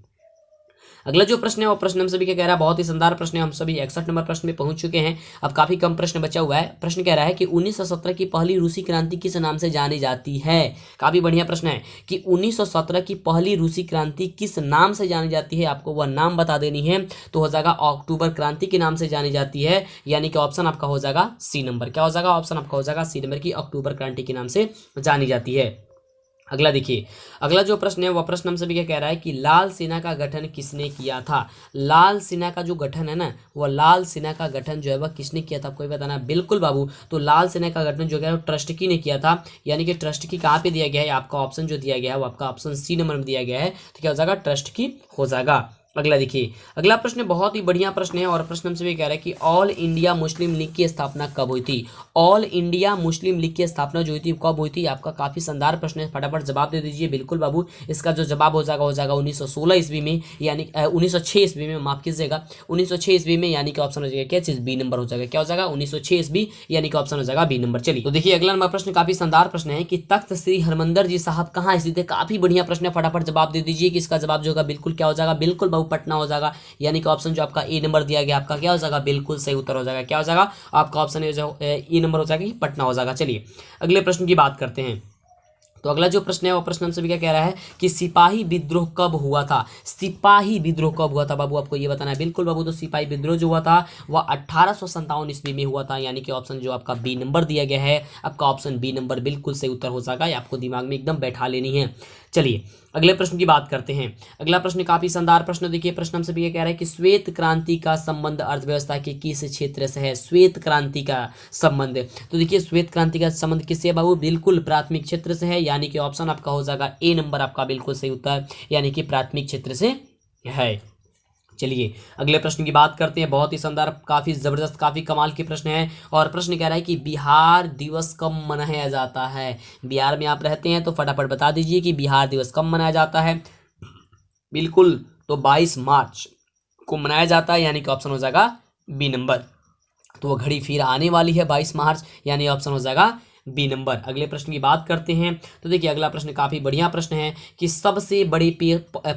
अगला जो प्रश्न है वो प्रश्न हम सभी क्या कह रहा है, बहुत ही शानदार प्रश्न है। हम सभी 61 नंबर प्रश्न में पहुंच चुके हैं, अब काफी कम प्रश्न बचा हुआ है। प्रश्न कह रहा है कि 1917 की पहली रूसी क्रांति किस नाम से जानी जाती है। काफी बढ़िया प्रश्न है कि 1917 की पहली रूसी क्रांति किस नाम से जानी जाती है, आपको वह नाम बता देनी है। तो हो जाएगा अक्टूबर क्रांति के नाम से जानी जाती है, यानी कि ऑप्शन आपका हो जाएगा सी नंबर। क्या हो जाएगा, ऑप्शन आपका हो जाएगा सी नंबर की अक्टूबर क्रांति के नाम से जानी जाती है। अगला देखिए, अगला जो प्रश्न है वह प्रश्न हम सभी क्या कह रहा है कि लाल सेना का गठन किसने किया था। लाल सेना का जो गठन है ना, वह लाल सेना का गठन जो है वह किसने किया था, आपको बताना है। बिल्कुल बाबू, तो लाल सेना का गठन जो है वो ट्रस्टकी ने किया था, यानी कि ट्रस्टकी कहाँ पे दिया गया है, आपका ऑप्शन जो दिया गया है वो आपका ऑप्शन सी नंबर में दिया गया है। तो क्या हो जाएगा, ट्रस्टकी हो जाएगा। अगला देखिए, अगला प्रश्न बहुत ही बढ़िया प्रश्न है। और प्रश्न हमसे भी कह रहा है कि ऑल इंडिया मुस्लिम लीग की स्थापना कब हुई थी। ऑल इंडिया मुस्लिम लीग की स्थापना जो हुई थी कब हुई थी, आपका काफी शानदार प्रश्न है, फटाफट जवाब दे दीजिए। बिल्कुल बाबू, इसका जो जवाब हो जाएगा 1916 ईस्वी में, यानी 1906 ईस्वी में, माफ कीजिएगा 1906 ईस्वी में, यानी कि ऑप्शन हो जाएगा क्या चीज, बी नंबर हो जाएगा। क्या हो जाएगा, 1906 ईस्वी, यानी कि ऑप्शन हो जाएगा बी नंबर। चलिए तो देखिए, अगला नंबर प्रश्न काफी शानदार प्रश्न है कि तख्त श्री हरमंदिर जी साहब कहाँ स्थित है। काफी बढ़िया प्रश्न है, फटाफट जवाब दे दीजिए कि इसका जवाब जो होगा बिल्कुल क्या हो जाएगा, बिल्कुल बाबू पटना हो जाएगा, यानी कि ऑप्शन जो आपका ए नंबर दिया गया आपका क्या हो जाएगा, बिल्कुल सही उत्तर हो जाएगा। क्या हो जाएगा, आपका ऑप्शन ए नंबर हो जाएगा, पटना हो जाएगा। चलिए अगले प्रश्न की बात करते हैं। तो अगला जो प्रश्न है वो प्रश्न हम सभी क्या कह रहा है कि सिपाही विद्रोह कब हुआ था। सिपाही विद्रोह कब हुआ था बाबू, आपको ये बताना है। बिल्कुल बाबू, तो सिपाही विद्रोह जो हुआ था वह 1857 ईस्वी में हुआ था, यानी कि ऑप्शन जो आपका बी नंबर दिया गया है, आपका ऑप्शन बी नंबर बिल्कुल सही उत्तर हो जाएगा। ये आपको दिमाग में एकदम बैठा लेनी है। चलिए अगले प्रश्न की बात करते हैं। अगला प्रश्न काफी शानदार प्रश्न, देखिए प्रश्न हमसे भी ये कह रहा है कि श्वेत क्रांति का संबंध अर्थव्यवस्था के किस क्षेत्र से है। श्वेत क्रांति का संबंध, तो देखिए श्वेत क्रांति का संबंध किससे है बाबू, बिल्कुल प्राथमिक क्षेत्र से है, यानी कि ऑप्शन आपका हो जाएगा ए नंबर, आपका बिल्कुल सही उत्तर, यानी कि प्राथमिक क्षेत्र से है। चलिए अगले प्रश्न की बात करते हैं, बहुत ही शानदार, काफी जबरदस्त, काफी कमाल के प्रश्न है। और प्रश्न कह रहा है कि बिहार दिवस कब मनाया जाता है। बिहार में आप रहते हैं तो फटाफट बता दीजिए कि बिहार दिवस कब मनाया जाता है। बिल्कुल, तो 22 मार्च को मनाया जाता है, यानी कि ऑप्शन हो जाएगा बी नंबर। तो वो घड़ी फिर आने वाली है 22 मार्च, यानी ऑप्शन हो जाएगा बी नंबर। अगले प्रश्न की बात करते हैं। तो देखिए अगला प्रश्न काफी बढ़िया प्रश्न है कि सबसे बड़े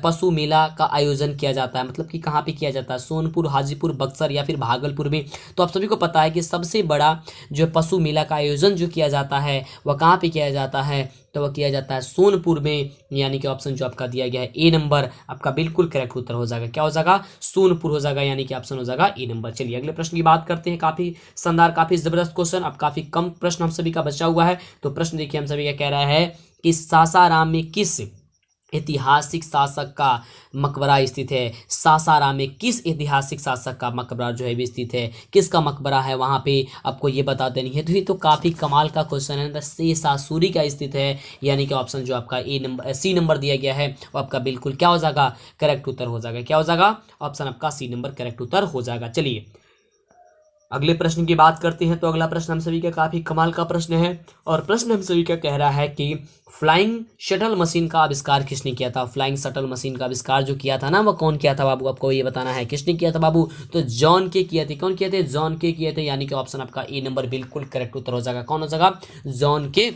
पशु मेला का आयोजन किया जाता है, मतलब कि कहाँ पे किया जाता है, सोनपुर, हाजीपुर, बक्सर या फिर भागलपुर में। तो आप सभी को पता है कि सबसे बड़ा जो पशु मेला का आयोजन जो किया जाता है वह कहाँ पे किया जाता है, तो वह किया जाता है सोनपुर में, यानी कि ऑप्शन जो आपका दिया गया है ए नंबर, आपका बिल्कुल करेक्ट उत्तर हो जाएगा। क्या हो जाएगा, सोनपुर हो जाएगा, यानी कि ऑप्शन हो जाएगा ए नंबर। चलिए अगले प्रश्न की बात करते हैं, काफी शानदार, काफी जबरदस्त क्वेश्चन, अब काफी कम प्रश्न हम सभी का बचा हुआ है। तो प्रश्न देखिए हम सभी का कह रहा है कि सासाराम में किस ऐतिहासिक शासक का मकबरा स्थित है। सासाराम में किस ऐतिहासिक शासक का मकबरा जो है भी स्थित है, किसका मकबरा है वहां पे, आपको ये बता देनी है। तो ये तो काफी कमाल का क्वेश्चन है, शेषासुरी का स्थित है, यानी कि ऑप्शन जो आपका ए नंबर, सी नंबर दिया गया है वो आपका बिल्कुल क्या हो जाएगा, करेक्ट उत्तर हो जाएगा। क्या हो जाएगा, ऑप्शन आपका सी नंबर करेक्ट उत्तर हो जाएगा। चलिए अगले प्रश्न की बात करते हैं। तो अगला प्रश्न हम सभी का काफी कमाल का प्रश्न है, और प्रश्न हम सभी का कह रहा है कि फ्लाइंग शटल मशीन का आविष्कार किसने किया था। फ्लाइंग शटल मशीन का आविष्कार जो किया था ना, वो कौन किया था बाबू, आपको ये बताना है, किसने किया था बाबू, तो जॉन के किए थे। कौन किए थे, जॉन के किए थे, यानी कि ऑप्शन आपका ए नंबर बिल्कुल करेक्ट उत्तर हो जाएगा। कौन हो जाएगा, जॉन के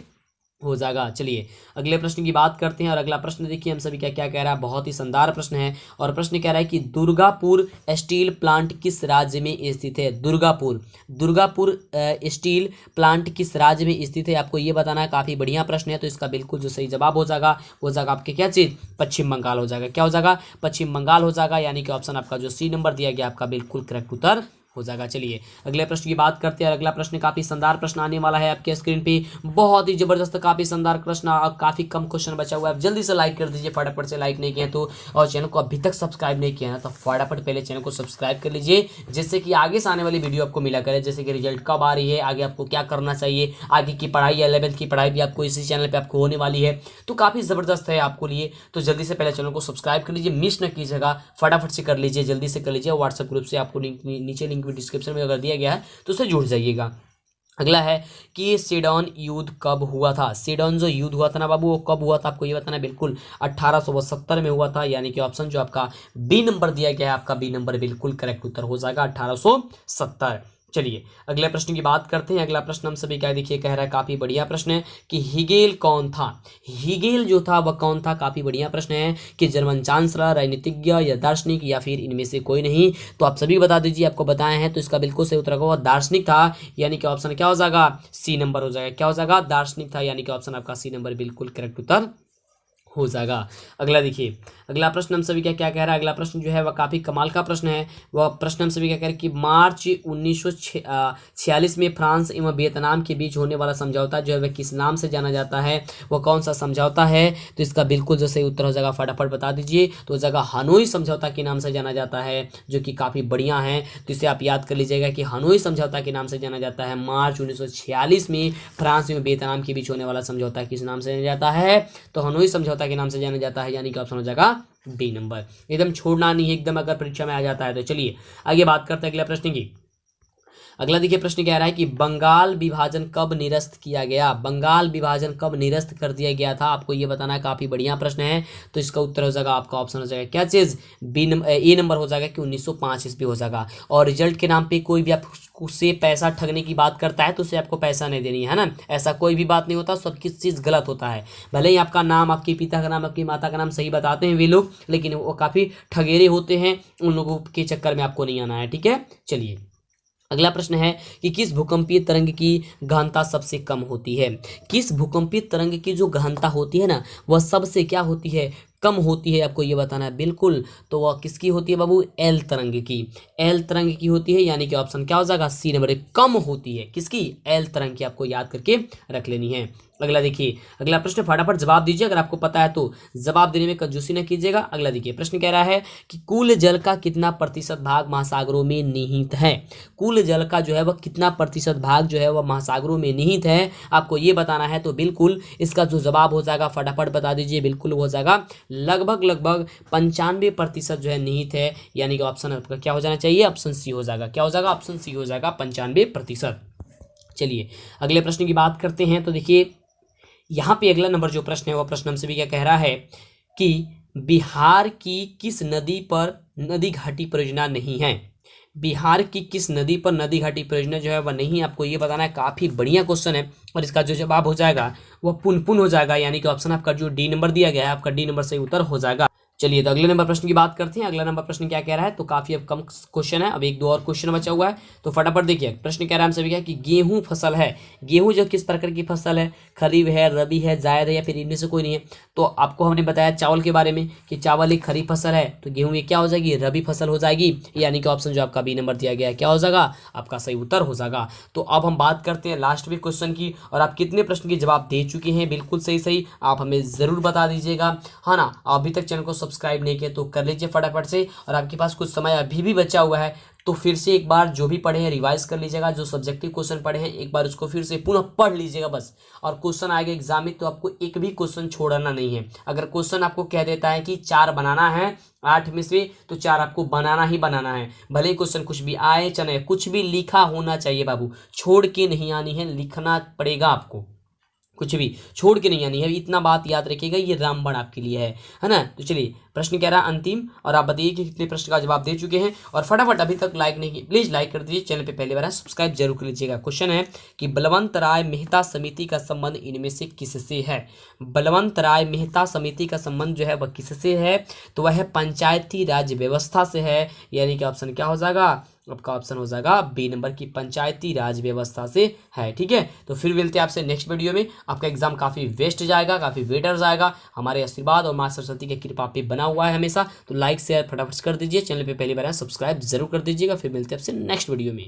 हो जाएगा। चलिए अगले प्रश्न की बात करते हैं, और अगला प्रश्न देखिए हम सभी क्या क्या कह रहा है, बहुत ही शानदार प्रश्न है। और प्रश्न कह रहा है कि दुर्गापुर स्टील प्लांट किस राज्य में स्थित है। दुर्गापुर स्टील प्लांट किस राज्य में स्थित है, आपको ये बताना है। काफी बढ़िया प्रश्न है, तो इसका बिल्कुल जो सही जवाब हो जाएगा वो जाएगा आपके क्या चीज, पश्चिम बंगाल हो जाएगा। क्या हो जाएगा, पश्चिम बंगाल हो जाएगा, यानी कि ऑप्शन आपका जो सी नंबर दिया गया आपका बिल्कुल करेक्ट उत्तर हो जाएगा। चलिए अगले प्रश्न की बात करते हैं। अगला प्रश्न काफी शानदार प्रश्न आने वाला है आपके स्क्रीन पे, बहुत ही जबरदस्त, काफी शानदार प्रश्न और काफी कम क्वेश्चन बचा हुआ है। आप जल्दी से लाइक कर दीजिए फटाफट से, लाइक नहीं किया तो, और चैनल को अभी तक सब्सक्राइब नहीं किया ना तो फटाफट पहले चैनल को सब्सक्राइब कर लीजिए, जिससे कि आगे से आने वाली वीडियो आपको मिला करे, जैसे कि रिजल्ट कब आ रही है, आगे आपको क्या करना चाहिए, आगे की पढ़ाई 11th की पढ़ाई भी आपको इसी चैनल पर आपको होने वाली है, तो काफी जबरदस्त है आपको लिए। तो जल्दी से पहले चैनल को सब्सक्राइब कर लीजिए, मिस न कीजिएगा, फटाफट से कर लीजिए, जल्दी से कर लीजिए। व्हाट्सएप ग्रुप से आपको नीचे लिंक भी डिस्क्रिप्शन में अगर दिया गया है तो उससे जुड़ जाइएगा। अगला है कि सिडॉन युद्ध कब हुआ था। सिडॉन जो युद्ध हुआ था ना बाबू, वो कब हुआ था आपको ये बताना। बिल्कुल 1872 में हुआ था, यानी कि ऑप्शन जो आपका बी नंबर दिया गया है, आपका बी नंबर बिल्कुल करेक्ट उत्तर हो जाएगा 1870। चलिए अगले प्रश्न की बात करते हैं। अगला प्रश्न हम सभी का देखिए कह रहा है, काफी बढ़िया प्रश्न है कि हिगेल कौन था। हिगेल जो था वह कौन था, काफी बढ़िया प्रश्न है कि जर्मन चांसलर, राजनीतिज्ञ या दार्शनिक या फिर इनमें से कोई नहीं। तो आप सभी बता दीजिए, आपको बताए हैं तो इसका बिल्कुल सही उत्तर होगा दार्शनिक था, यानी कि ऑप्शन क्या हो जाएगा, सी नंबर हो जाएगा। क्या हो जाएगा, दार्शनिक था, यानी कि ऑप्शन आपका सी नंबर बिल्कुल करेक्ट उत्तर हो जाएगा। अगला देखिए, अगला प्रश्न हम सभी का क्या कह रहा है। अगला प्रश्न जो है वह काफ़ी कमाल का प्रश्न है। वह प्रश्न हम सभी क्या कह रहे हैं कि मार्च 1946 में फ्रांस एवं वियतनाम के बीच होने वाला समझौता जो है वह किस नाम से जाना जाता है, वह कौन सा समझौता है। तो इसका बिल्कुल जो सही उत्तर हो जाएगा फटाफट बता दीजिए। तो जगह हनोई समझौता के नाम से जाना जाता है, जो कि काफ़ी बढ़िया है। तो इसे आप याद कर लीजिएगा कि हनोई समझौता के नाम से जाना जाता है। मार्च 1946 में फ्रांस एवं वियतनाम के बीच होने वाला समझौता किस नाम से जाना जाता है, तो हनोई समझौता के नाम से जाना जाता है, यानी कि ऑप्शन हो जाएगा बी नंबर। एकदम छोड़ना नहीं है एकदम, अगर परीक्षा में आ जाता है तो। चलिए आगे बात करते हैं अगले प्रश्न की। अगला देखिए प्रश्न कह रहा है कि बंगाल विभाजन कब निरस्त किया गया। बंगाल विभाजन कब निरस्त कर दिया गया था, आपको ये बताना है। काफी बढ़िया प्रश्न है। तो इसका उत्तर हो जाएगा, आपका ऑप्शन हो जाएगा क्या चीज, ए नंबर हो जाएगा कि 1905 ईस्वी हो जाएगा। और रिजल्ट के नाम पे कोई भी आप उससे पैसा ठगने की बात करता है तो उसे आपको पैसा नहीं देनी है ना, ऐसा कोई भी बात नहीं होता। सब किस चीज़ गलत होता है। भले ही आपका नाम, आपके पिता का नाम, आपकी माता का नाम सही बताते हैं वे लोग, लेकिन वो काफ़ी ठगेरे होते हैं। उन लोगों के चक्कर में आपको नहीं आना है, ठीक है। चलिए अगला प्रश्न है कि किस भूकंपीय तरंग की गहनता सबसे कम होती है। किस भूकंपीय तरंग की जो गहनता होती है ना, वह सबसे क्या होती है, कम होती है, आपको ये बताना है। बिल्कुल, तो वह किसकी होती है बाबू, एल तरंग की। एल तरंग की होती है, यानी कि ऑप्शन क्या हो जाएगा, सी नंबर। कम होती है किसकी, एल तरंग की, आपको याद करके रख लेनी है। अगला देखिए, अगला प्रश्न फटाफट जवाब दीजिए, अगर आपको पता है तो जवाब देने में कंजूसी न कीजिएगा। अगला देखिए प्रश्न कह रहा है कि कुल जल का कितना प्रतिशत भाग महासागरों में निहित है। कुल जल का जो है वह कितना प्रतिशत भाग जो है वह महासागरों में निहित है, आपको ये बताना है। तो बिल्कुल इसका जो जवाब हो जाएगा फटाफट बता दीजिए। बिल्कुल हो जाएगा लगभग 95% जो है निहित है, यानी कि ऑप्शन आपका क्या हो जाना चाहिए, ऑप्शन सी हो जाएगा। क्या हो जाएगा, ऑप्शन सी हो जाएगा 95%। चलिए अगले प्रश्न की बात करते हैं। तो देखिए यहाँ पे अगला नंबर जो प्रश्न है वह प्रश्न हम सभी क्या कह रहा है कि बिहार की किस नदी पर नदी घाटी परियोजना नहीं है। बिहार की किस नदी पर नदी घाटी परियोजना जो है वह नहीं, आपको ये बताना है। काफ़ी बढ़िया क्वेश्चन है और इसका जो जवाब हो जाएगा वह पुनपुन हो जाएगा, यानी कि ऑप्शन आपका जो डी नंबर दिया गया है, आपका डी नंबर सही उत्तर हो जाएगा। चलिए तो अगले नंबर प्रश्न की बात करते हैं। अगला नंबर प्रश्न क्या कह रहा है, तो काफी अब कम क्वेश्चन है, अब एक दो और क्वेश्चन बचा हुआ है, तो फटाफट देखिए। प्रश्न कह रहा है हम सभी का कि गेहूं फसल है। गेहूं जो किस प्रकार की फसल है, खरीफ है, रबी है, जायद है, या फिर इनमें से कोई नहीं है। तो आपको हमने बताया चावल के बारे में कि चावल एक खरीफ फसल है, तो गेहूं ये क्या हो जाएगी, रबी फसल हो जाएगी, यानी कि ऑप्शन जो आपका बी नंबर दिया गया है क्या हो जाएगा, आपका सही उत्तर हो जाएगा। तो अब हम बात करते हैं लास्ट में क्वेश्चन की, और आप कितने प्रश्न के जवाब दे चुके हैं बिल्कुल सही सही आप हमें जरूर बता दीजिएगा, है ना। अभी तक चैनल को सब्सक्राइब नहीं किया तो कर लीजिए फटाफट से, और आपके पास कुछ समय अभी भी बचा हुआ है तो फिर से एक बार जो भी पढ़े हैं रिवाइज कर लीजिएगा। जो सब्जेक्टिव क्वेश्चन पढ़े हैं एक बार उसको फिर से पुनः पढ़ लीजिएगा बस। और क्वेश्चन आएगा एग्जाम में तो आपको एक भी क्वेश्चन छोड़ना नहीं है। अगर क्वेश्चन आपको कह देता है कि 4 बनाना है 8 में से, तो 4 आपको बनाना ही बनाना है। भले ही क्वेश्चन कुछ भी आए चले, कुछ भी लिखा होना चाहिए बाबू, छोड़ के नहीं आनी है, लिखना पड़ेगा आपको, कुछ भी छोड़ के नहीं आनी है। इतना बात याद रखिएगा, ये रामबाण आपके लिए है ना। तो चलिए प्रश्न कह रहा है अंतिम, और आप बताइए कि कितने प्रश्न का जवाब दे चुके हैं। और फटाफट अभी तक लाइक नहीं किया प्लीज लाइक कर दीजिए, चैनल पे पहली बार है सब्सक्राइब जरूर कर लीजिएगा। क्वेश्चन है कि बलवंत राय मेहता समिति का संबंध इनमें से किससे है। बलवंत राय मेहता समिति का संबंध जो है वह किससे है, तो वह पंचायती राज व्यवस्था से है, यानी कि ऑप्शन क्या हो जाएगा, आपका ऑप्शन हो जाएगा बी नंबर की पंचायती राज व्यवस्था से है। ठीक है, तो फिर मिलते हैं आपसे नेक्स्ट वीडियो में। आपका एग्जाम काफी वेस्ट जाएगा, काफी बेटर जाएगा। हमारे आशीर्वाद और मां सरस्वती की कृपा पे बना बना हुआ है हमेशा। तो लाइक शेयर फटाफट कर दीजिए, चैनल पे पहली बार आए सब्सक्राइब जरूर कर दीजिएगा। फिर मिलते हैं आपसे नेक्स्ट वीडियो में।